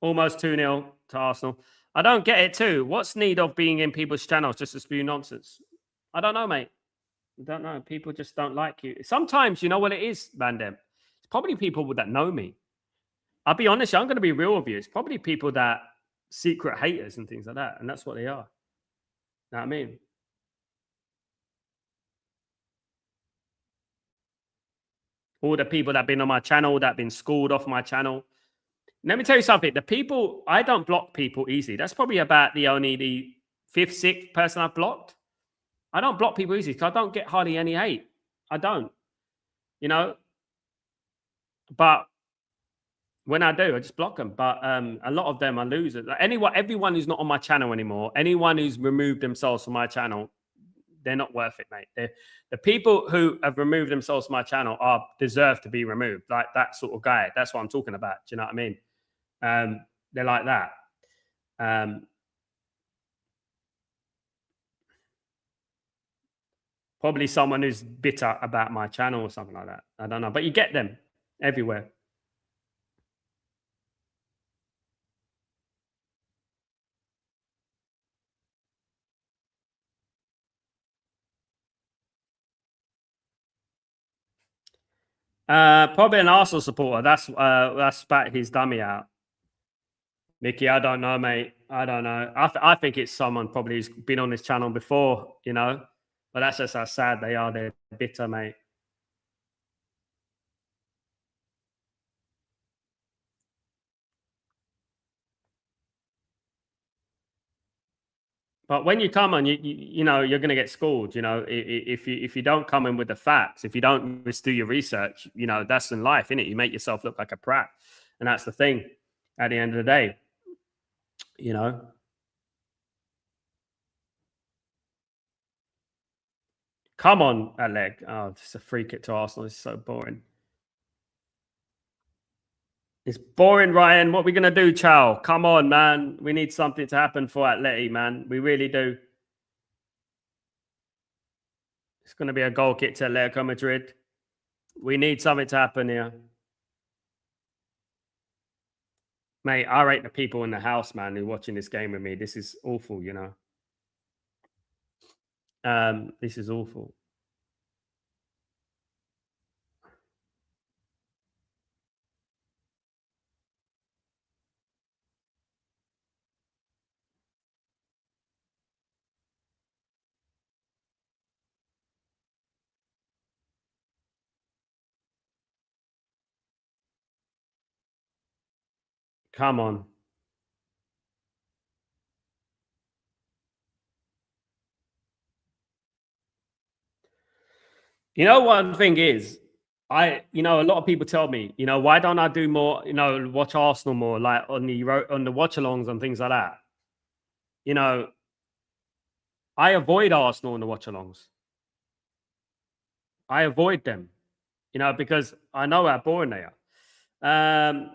Almost 2-0 to Arsenal. I don't get it too. What's need of being in people's channels just to spew nonsense? I don't know, mate. I don't know. People just don't like you. Sometimes, you know what it is, Bandem? It's probably people that know me. I'll be honest, I'm going to be real with you. It's probably people that secret haters and things like that. And that's what they are. You know what I mean? All the people that have been on my channel, that have been schooled off my channel. Let me tell you something. The people, I don't block people easily. That's probably about the fifth, sixth person I've blocked. I don't block people easily because I don't get hardly any hate. I don't, you know. But when I do, I just block them. But a lot of them are losers. Like everyone who's not on my channel anymore, anyone who's removed themselves from my channel, they're not worth it, mate. The people who have removed themselves from my channel deserve to be removed. Like that sort of guy. That's what I'm talking about. Do you know what I mean? They're like that. Probably someone who's bitter about my channel or something like that. I don't know. But you get them everywhere. Probably an Arsenal supporter. That's spat his dummy out. Mickey, I don't know, mate. I don't know. I think it's someone probably who's been on this channel before, you know. But that's just how sad they are. They're bitter, mate. But when you come on, you know you're going to get schooled. You know, if you don't come in with the facts, if you don't just do your research, you know that's in life, isn't it? You make yourself look like a prat, and that's the thing. At the end of the day, you know. Come on, a leg. Oh, it's a free kick to Arsenal. It's so boring. It's boring, Ryan. What are we gonna do, Chow? Come on, man. We need something to happen for Atleti, man. We really do. It's gonna be a goal kick to Atletico Madrid. We need something to happen here. Mate, I rate the people in the house, man, who are watching this game with me. This is awful, you know. This is awful. Come on. You know, one thing is, you know, a lot of people tell me, you know, why don't I do more, you know, watch Arsenal more, like on the watchalongs and things like that. You know, I avoid Arsenal in the watchalongs. I avoid them, you know, because I know how boring they are.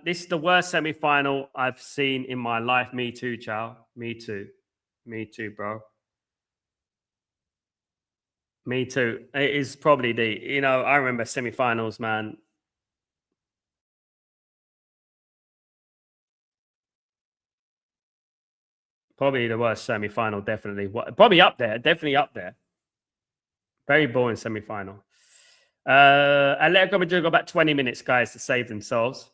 This is the worst semi-final I've seen in my life. Me too, Chow. Me too. Me too, bro. Me too. It is probably you know, I remember semi-finals, man. Probably the worst semi-final, definitely. Probably up there. Definitely up there. Very boring semi-final. Atletico Madrid got about 20 minutes, guys, to save themselves.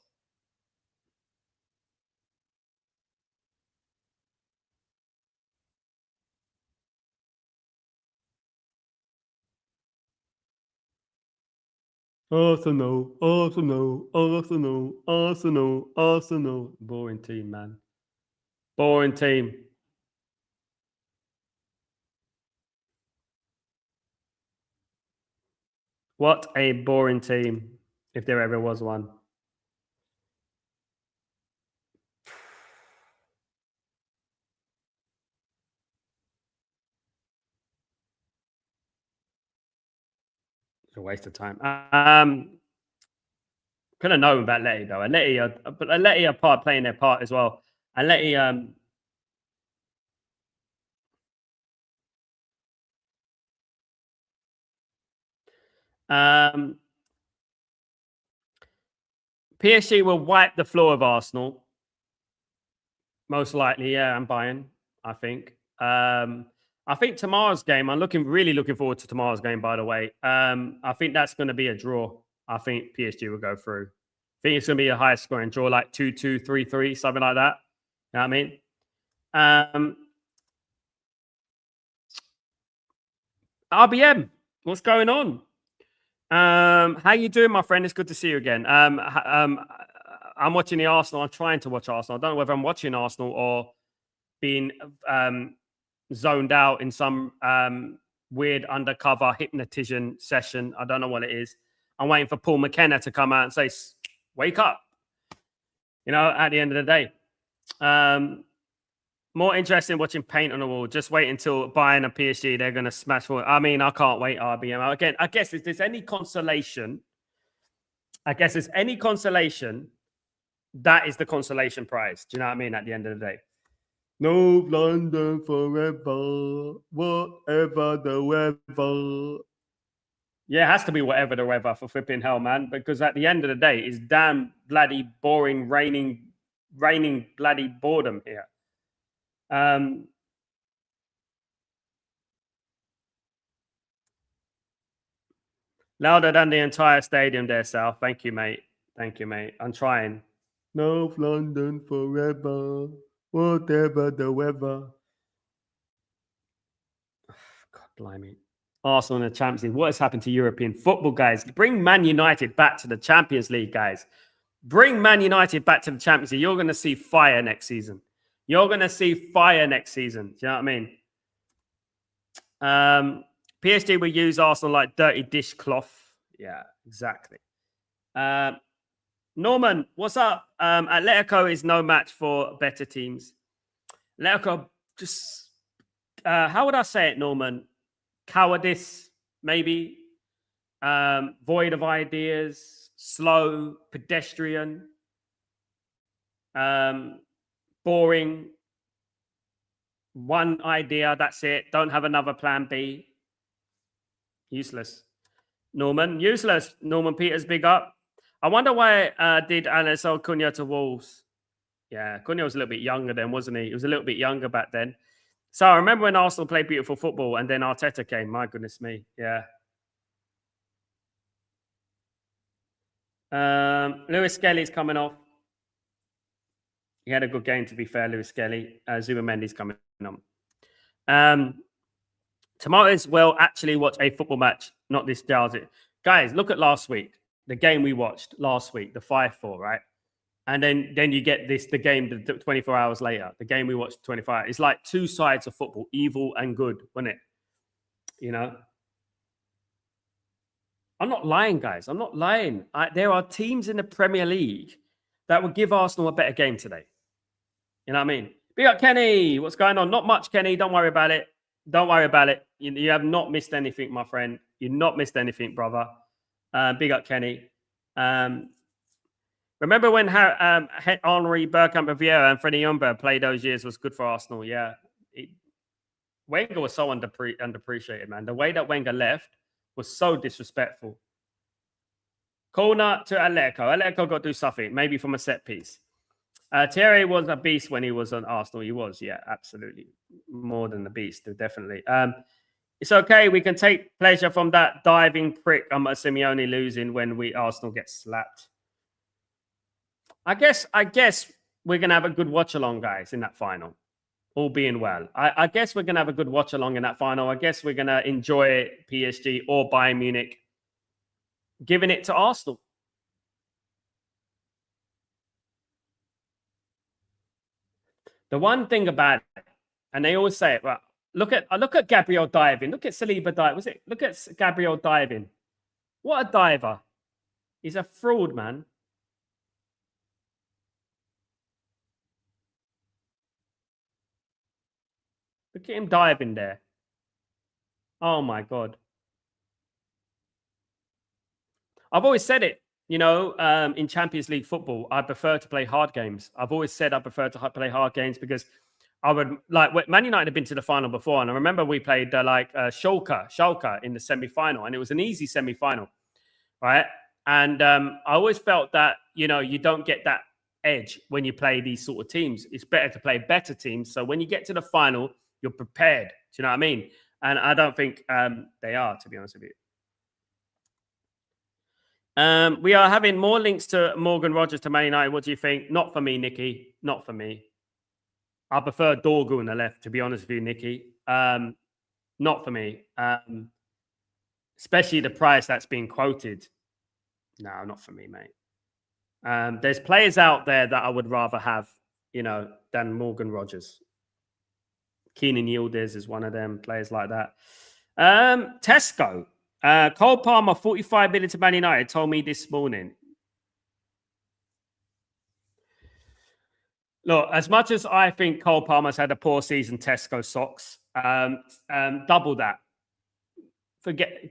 Arsenal, Arsenal, Arsenal, Arsenal, Arsenal. Boring team, man. Boring team. What a boring team, if there ever was one. It's a waste of time. Could have known about Letty though. But Letty are playing their part as well. And Letty, um, PSG will wipe the floor of Arsenal. Most likely, yeah, I'm buying. I think. I think tomorrow's game. Really looking forward to tomorrow's game. By the way, I think that's going to be a draw. I think PSG will go through. I think it's going to be a high scoring draw, like 2-2, 3-3, something like that. You know what I mean? RBM, what's going on? How you doing, my friend? It's good to see you again. I'm watching the Arsenal. I'm trying to watch Arsenal. I don't know whether I'm watching Arsenal or being zoned out in some weird undercover hypnotism session. I don't know what it is. I'm waiting for Paul McKenna to come out and say, "Wake up!" You know, at the end of the day. More interested in watching paint on the wall. Just wait until Bayern and PSG, they're going to smash forward. I mean, I can't wait, RBM. Again, I guess if there's any consolation, that is the consolation prize. Do you know what I mean? At the end of the day. No London forever, whatever the weather. Yeah, it has to be whatever the weather for flipping hell, man. Because at the end of the day, it's damn bloody boring, raining bloody boredom here. Louder than the entire stadium there, Sal. Thank you, mate. Thank you, mate. I'm trying. North London forever, whatever the weather. God blimey. Arsenal in the Champions League. What has happened to European football, guys? Bring Man United back to the Champions League, guys. Bring Man United back to the Champions League. You're going to see fire next season. You're going to see fire next season. Do you know what I mean? PSG will use Arsenal like dirty dishcloth. Yeah, exactly. Norman, what's up? Atletico is no match for better teams. Atletico just, how would I say it, Norman? Cowardice, maybe. Void of ideas, slow, pedestrian, boring. One idea, that's it. Don't have another plan B. Useless. Norman, useless. Norman Peters, big up. I wonder why did Alan sell Cunha to Wolves? Yeah, Cunha was a little bit younger then, wasn't he? He was a little bit younger back then. So I remember when Arsenal played beautiful football and then Arteta came. My goodness me. Yeah. Lewis Skelly's coming off. He had a good game, to be fair, Lewis Skelly. Zuma Mendy's coming on. Tomatoes will actually watch a football match, not this Giles. Guys, look at last week. The game we watched last week, the 5-4, right? And then you get the game 24 hours later. The game we watched 24 hours. It's like two sides of football, evil and good, wasn't it? You know? I'm not lying, guys. I'm not lying. There are teams in the Premier League that will give Arsenal a better game today. You know what I mean? Big up, Kenny. What's going on? Not much, Kenny. Don't worry about it. Don't worry about it. You have not missed anything, my friend. You've not missed anything, brother. Big up, Kenny. Remember when Henri Bergkamp of Vieira and Freddie Ljungberg played those years was good for Arsenal? Yeah. Wenger was so underappreciated, man. The way that Wenger left was so disrespectful. Corner to Atletico. Atletico got to do something, maybe from a set piece. Thierry was a beast when he was on Arsenal. He was, yeah, absolutely. More than a beast, definitely. It's okay. We can take pleasure from that diving prick Simeone losing when Arsenal get slapped. I guess we're going to have a good watch-along, guys, in that final. All being well. I guess we're going to have a good watch-along in that final. I guess we're going to enjoy PSG or Bayern Munich giving it to Arsenal. The one thing about it, and they always say it, well, look at Gabriel diving. Look at Saliba diving. Look at Gabriel diving. What a diver. He's a fraud, man. Look at him diving there. Oh, my God. I've always said it, in Champions League football, I prefer to play hard games. I've always said I prefer to play hard games because I would, like, Man United had been to the final before. And I remember we played Schalke in the semi-final. And it was an easy semi-final, right? And I always felt that, you don't get that edge when you play these sort of teams. It's better to play better teams. So when you get to the final, you're prepared. Do you know what I mean? And I don't think they are, to be honest with you. We are having more links to Morgan Rogers to Man United. What do you think? Not for me, Nicky. Not for me. I prefer Dorgu on the left, to be honest with you, Nicky. Not for me. Especially the price that's being quoted. No, not for me, mate. There's players out there that I would rather have, than Morgan Rogers. Keenan Yildiz is one of them, players like that. Tesco. Cole Palmer, 45 million to Man United, told me this morning. Look, as much as I think Cole Palmer's had a poor season, Tesco socks, double that.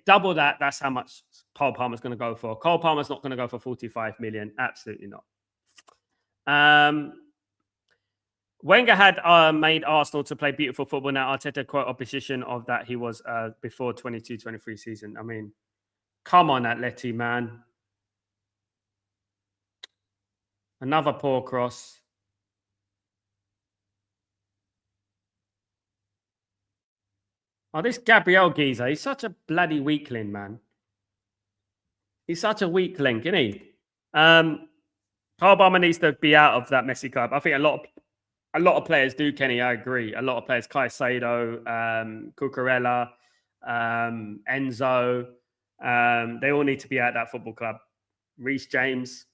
Double that. That's how much Cole Palmer's going to go for. Cole Palmer's not going to go for 45 million. Absolutely not. Wenger had made Arsenal to play beautiful football. Now, Arteta quote opposition of that he was before 22-23 season. I mean, come on, Atleti, man. Another poor cross. Oh, this Gabriel geezer, he's such a bloody weakling, man. He's such a weak link, isn't he? Carl Palmer needs to be out of that messy club. I think a lot of players do, Kenny. I agree. A lot of players, Caicedo, Cucurella, Enzo, they all need to be at that football club. Reece James.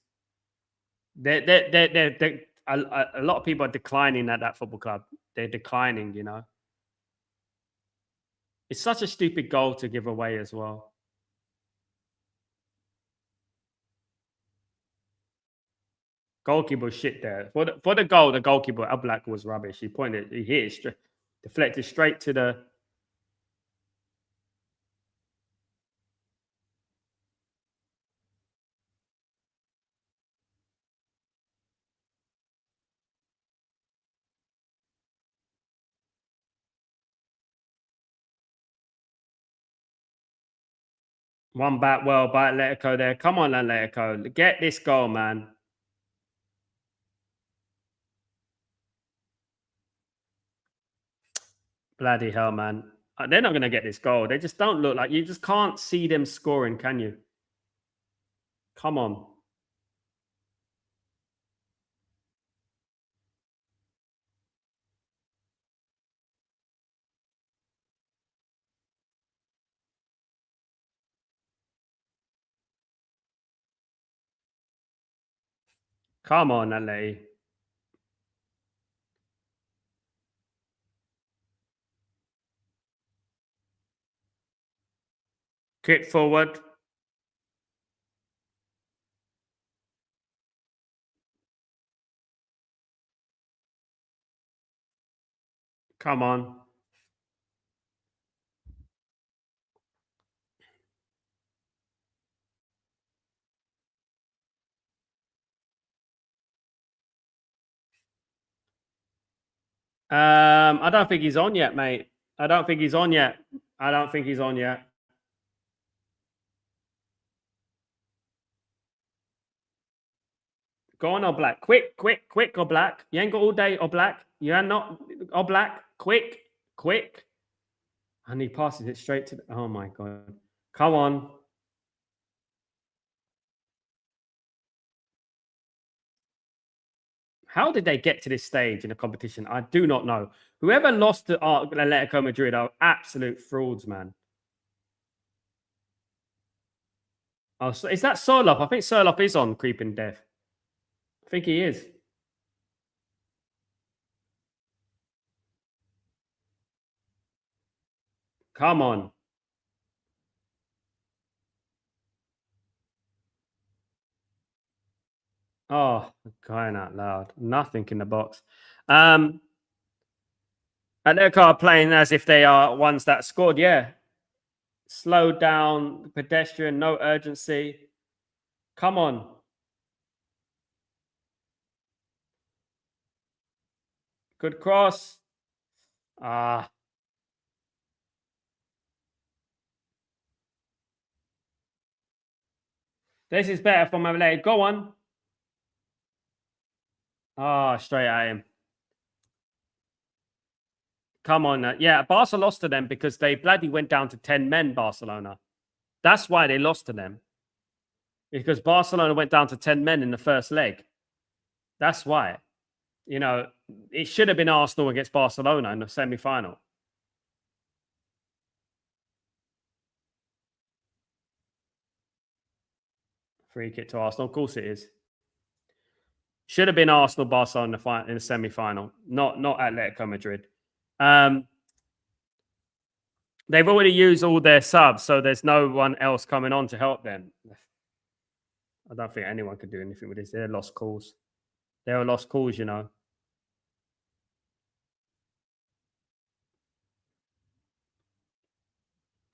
A lot of people are declining at that football club. They're declining, It's such a stupid goal to give away as well. Goalkeeper was shit there. For the goal, the goalkeeper, Black was rubbish. He pointed, he hit it straight, deflected straight to the. One back well by Atletico there. Come on, Atletico. Get this goal, man. Bloody hell, man. They're not going to get this goal. They just don't look like, you just can't see them scoring, can you? Come on. Come on, Atleti. Kick forward. Come on. I don't think he's on yet, mate. I don't think he's on yet. I don't think he's on yet. Go on, Black. Quick, quick, quick, Black. You ain't got all day, Black. You are not, Black. Quick, quick. And he passes it straight to the, oh my God. Come on. How did they get to this stage in the competition? I do not know. Whoever lost to Atletico Madrid are absolute frauds, man. Oh, so is that Soloff? I think Soloff is on Creeping Death. I think he is. Come on. Oh, crying out loud. Nothing in the box. Atletico are playing as if they are ones that scored. Yeah. Slow down, pedestrian, no urgency. Come on. Good cross. Ah. This is better for my leg. Go on. Ah, straight at him. Come on. Yeah, Barca lost to them because they bloody went down to 10 men, Barcelona. That's why they lost to them. Because Barcelona went down to 10 men in the first leg. That's why. You know, it should have been Arsenal against Barcelona in the semi-final. Free kick to Arsenal. Of course it is. Should have been Arsenal, Barcelona in the semi-final, not Atletico Madrid. They've already used all their subs, so there's no one else coming on to help them. I don't think anyone could do anything with this. They're lost calls. They're lost calls, you know.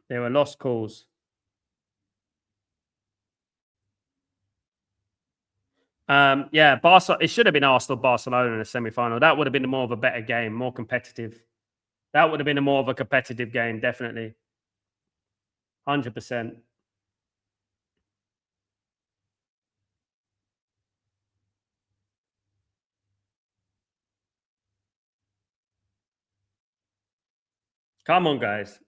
They were lost calls. Yeah, Barca. It should have been Arsenal, Barcelona in the semi-final. That would have been more of a better game, more competitive. That would have been more of a competitive game, definitely. 100%. Come on, guys.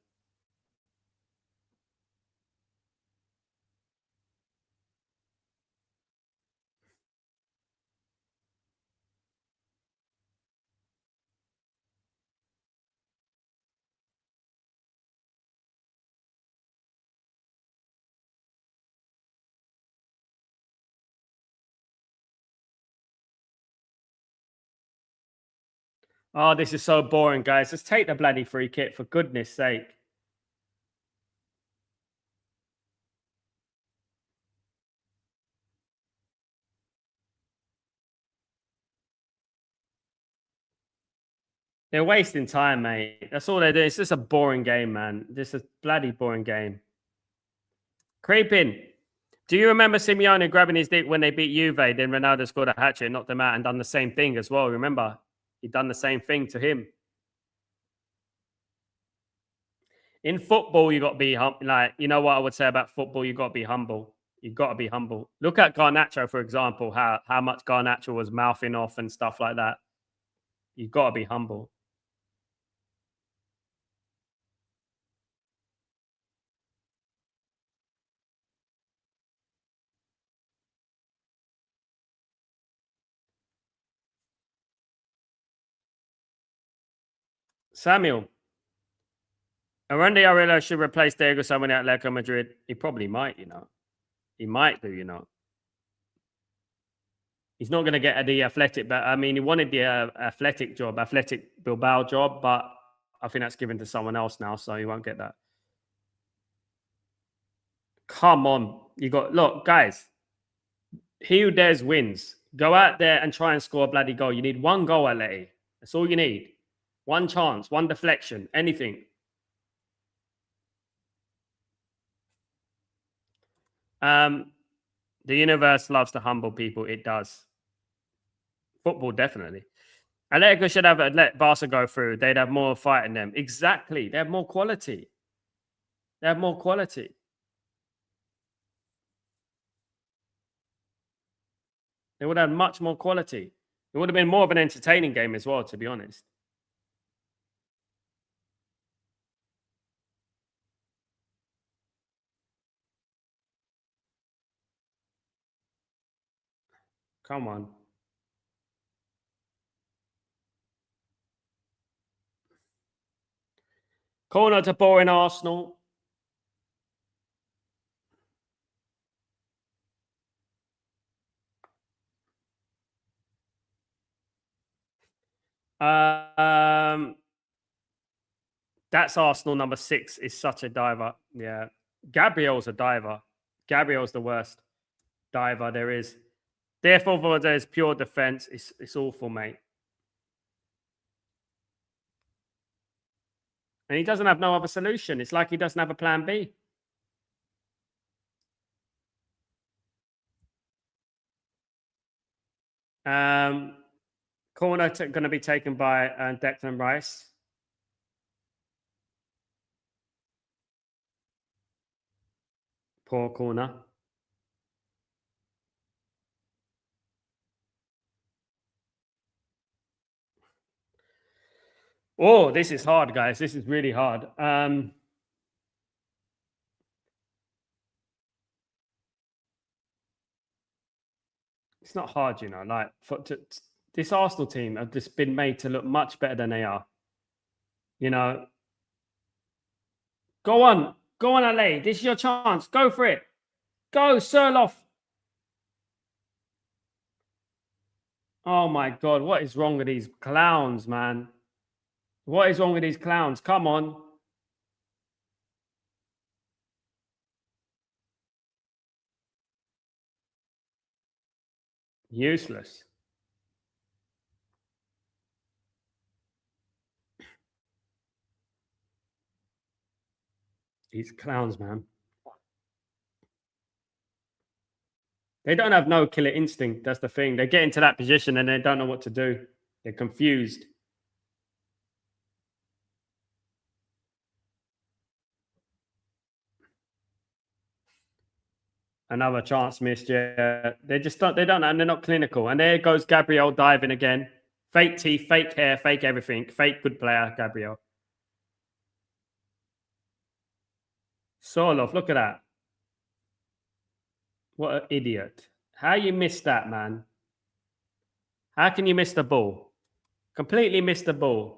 Oh, this is so boring, guys. Let's take the bloody free kick, for goodness sake. They're wasting time, mate. That's all they're doing. It's just a boring game, man. Just a bloody boring game. Creeping. Do you remember Simeone grabbing his dick when they beat Juve? Then Ronaldo scored a hat trick, knocked them out, and done the same thing as well. Remember, he done the same thing to him. In football, you got to be like, you know what I would say about football? You got to be humble. You got to be humble. Look at Garnacho, for example. How much Garnacho was mouthing off and stuff like that. You've got to be humble. Samuel. Arandy Arilla should replace Diego Simeone at Atletico Madrid. He probably might, you know. He might do, you know. He's not going to get the athletic, but I mean, he wanted the athletic Bilbao job, but I think that's given to someone else now, so he won't get that. Come on. Look, guys, he who dares wins. Go out there and try and score a bloody goal. You need one goal, LA. That's all you need. One chance, one deflection, anything. The universe loves to humble people. It does. Football, definitely. Atletico should have let Barca go through. They'd have more fight in them. Exactly. They have more quality. They have more quality. They would have much more quality. It would have been more of an entertaining game as well, to be honest. Come on. Corner to boring Arsenal. That's Arsenal number 6 is such a diver. Yeah. Gabriel's a diver. Gabriel's the worst diver there is. Therefore, there's pure defense. It's awful, mate. And he doesn't have no other solution. It's like he doesn't have a plan B. Corner going to be taken by Declan Rice. Poor corner. Oh, this is hard, guys. This is really hard. It's not hard, you know. Like this Arsenal team have just been made to look much better than they are. You know, go on, LA. This is your chance. Go for it. Go, Surloff. Oh my God, what is wrong with these clowns, man? What is wrong with these clowns? Come on. Useless. These clowns, man. They don't have no killer instinct. That's the thing. They get into that position and they don't know what to do. They're confused. Another chance missed. Yeah, they just don't. They don't. And they're not clinical. And there goes Gabriel diving again. Fake teeth, fake hair, fake everything. Fake good player, Gabriel. Sorloff, look at that. What an idiot. How you missed that, man? How can you miss the ball? Completely missed the ball.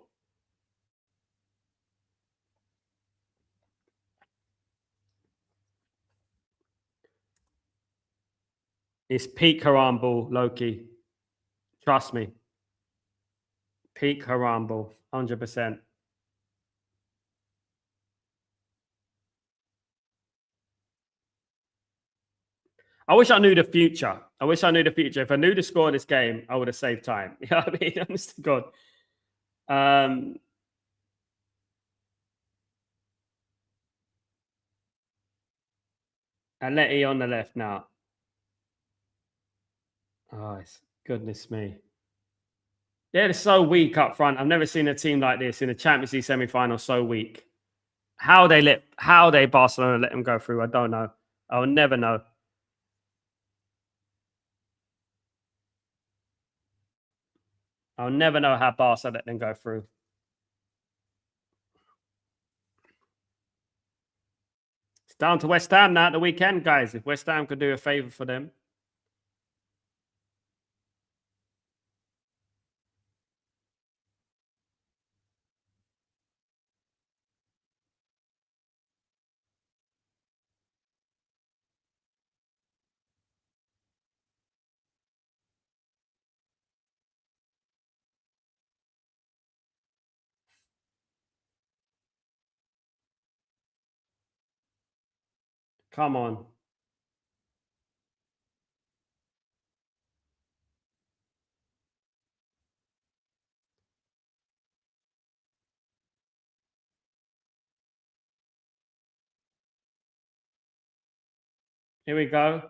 It's peak Haram ball, Loki. Trust me. Peak Haram ball, 100%. I wish I knew the future. If I knew the score of this game, I would have saved time. You know what I mean? Honest to God. Atleti on the left now. Oh, goodness me. They're so weak up front. I've never seen a team like this in a Champions League semi-final so weak. How they Barcelona let them go through, I don't know. I'll never know. I'll never know how Barca let them go through. It's down to West Ham now at the weekend, guys. If West Ham could do a favour for them. Come on. Here we go.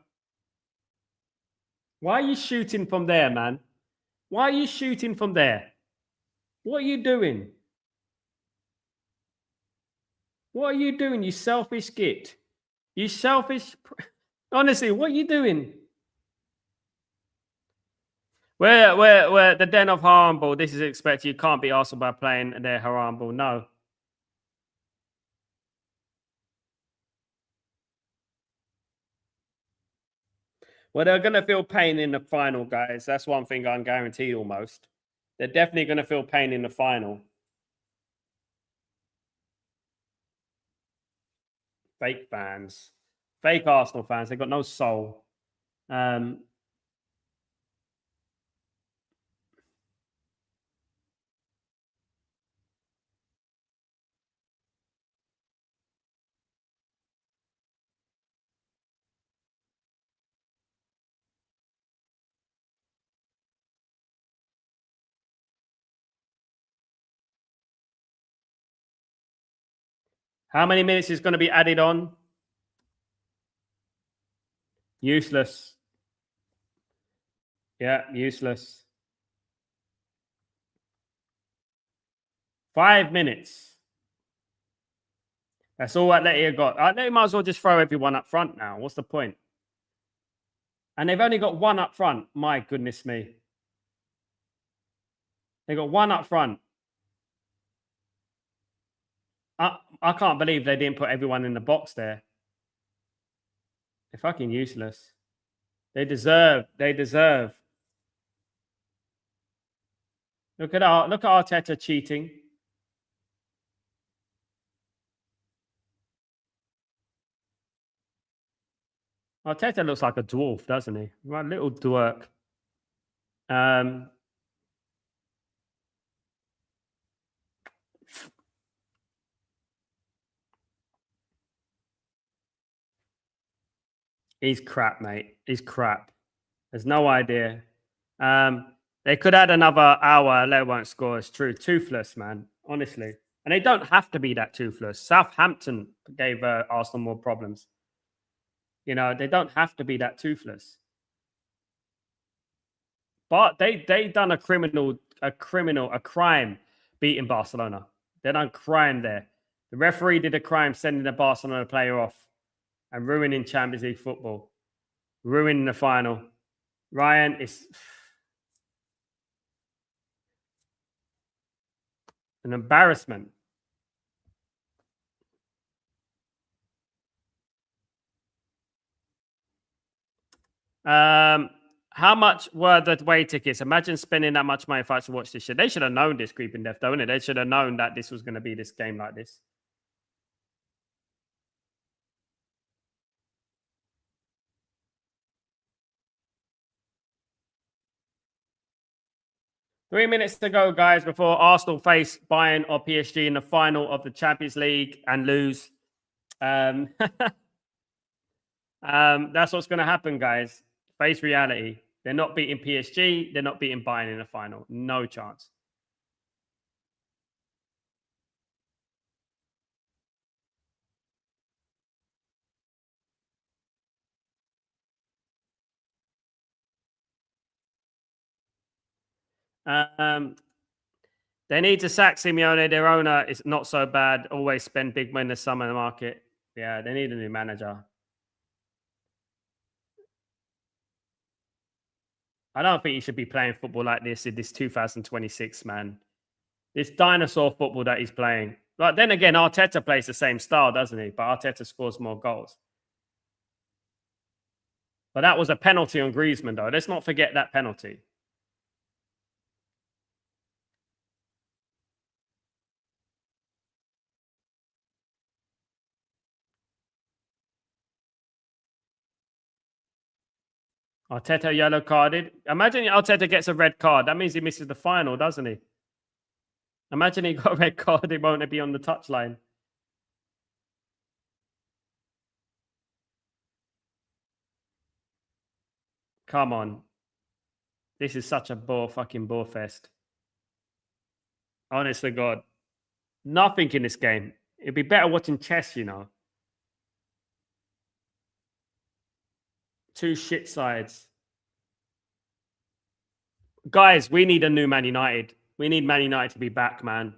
Why are you shooting from there, man? Why are you shooting from there? What are you doing? What are you doing, you selfish git? You selfish... Honestly, what are you doing? Where the den of Haramball, this is expected. You can't beat Arsenal by playing their Haramball. No. Well, they're going to feel pain in the final, guys. That's one thing I'm guaranteed almost. They're definitely going to feel pain in the final. Fake fans. Fake Arsenal fans. They've got no soul. How many minutes is going to be added on? Useless. Yeah, useless. 5 minutes. That's all Atleti got. They might as well just throw everyone up front now. What's the point? And they've only got one up front. My goodness me. They got one up front. I can't believe they didn't put everyone in the box there. They're fucking useless. They deserve. Look at Arteta cheating. Arteta looks like a dwarf, doesn't he? Right, little dwerk. He's crap, mate. He's crap. There's no idea. They could add another hour. They won't score. It's true. Toothless, man. Honestly. And they don't have to be that toothless. Southampton gave Arsenal more problems. You know, they don't have to be that toothless. But they done a crime beating Barcelona. They done crime there. The referee did a crime sending the Barcelona player off and ruining Champions League football. Ruining the final. Ryan is an embarrassment. How much were the away tickets? Imagine spending that much money if I had to watch this shit. They should have known this creeping death, though, innit? They should have known that this was going to be this game like this. Three minutes to go, guys, before Arsenal face Bayern or PSG in the final of the Champions League and lose. That's what's going to happen, guys. Face reality. They're not beating PSG. They're not beating Bayern in the final. No chance. They need to sack Simeone. Their owner is not so bad. Always spend big money in the summer market. Yeah, they need a new manager. I don't think you should be playing football like this in this 2026, man. This dinosaur football that he's playing. Like, then again, Arteta plays the same style, doesn't he? But Arteta scores more goals. But that was a penalty on Griezmann, though. Let's not forget that penalty. Arteta yellow carded. Imagine Arteta gets a red card. That means he misses the final, doesn't he? Imagine he got a red card. He won't be on the touchline. Come on. This is such a fucking bore fest. Honest to God. Nothing in this game. It'd be better watching chess, you know. Two shit sides. Guys, we need a new Man United. We need Man United to be back, man.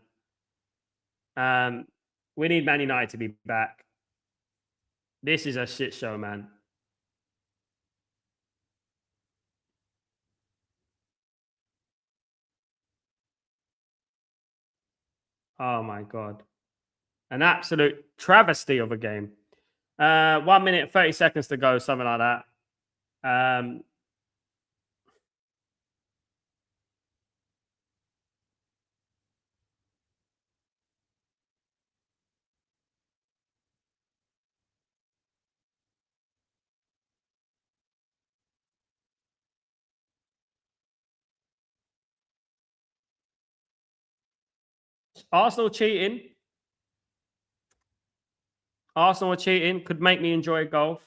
We need Man United to be back. This is a shit show, man. Oh my God. An absolute travesty of a game. 1 minute, 30 seconds to go, something like that. Arsenal cheating. Arsenal cheating could make me enjoy golf.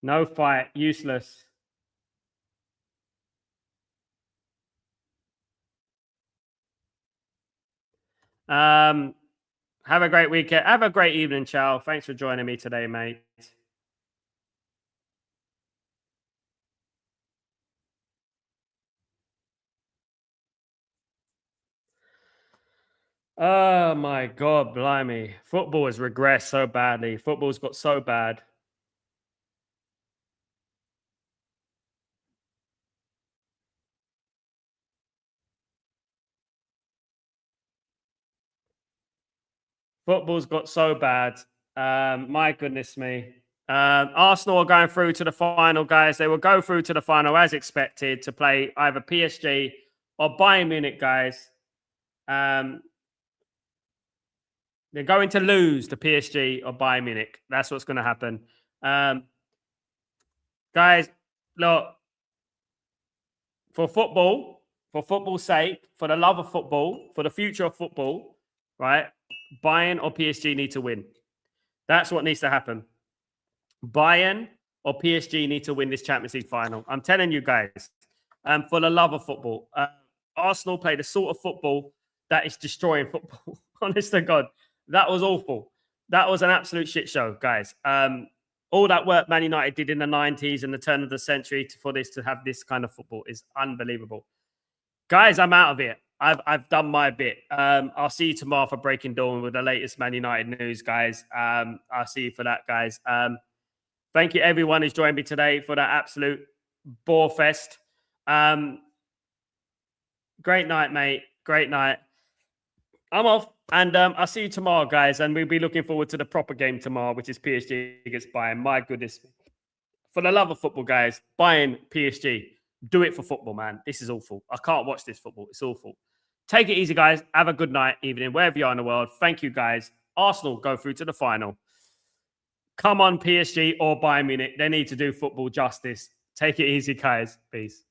No fight, useless. Have a great weekend. Have a great evening, Chow. Thanks for joining me today, mate. Oh my God, blimey. Football has regressed so badly. Football's got so bad. Football's got so bad. My goodness me. Arsenal are going through to the final, guys. They will go through to the final as expected to play either PSG or Bayern Munich, guys. They're going to lose to PSG or Bayern Munich. That's what's going to happen. Guys, look, for football's sake, for the love of football, for the future of football, right? Bayern or PSG need to win. That's what needs to happen. Bayern or PSG need to win this Champions League final. I'm telling you guys, for the love of football. Arsenal play the sort of football that is destroying football. Honest to God, that was awful. That was an absolute shit show, guys. All that work Man United did in the 90s and the turn of the century for this to have this kind of football is unbelievable. Guys, I'm out of it. I've done my bit. I'll see you tomorrow for Breaking Dawn with the latest Man United news, guys. I'll see you for that, guys. Thank you, everyone who's joined me today for that absolute bore fest. Great night, mate. Great night. I'm off, and I'll see you tomorrow, guys. And we'll be looking forward to the proper game tomorrow, which is PSG against Bayern. My goodness. For the love of football, guys, Bayern, PSG, do it for football, man. This is awful. I can't watch this football. It's awful. Take it easy, guys. Have a good night, evening, wherever you are in the world. Thank you, guys. Arsenal go through to the final. Come on, PSG or Bayern Munich. They need to do football justice. Take it easy, guys. Peace.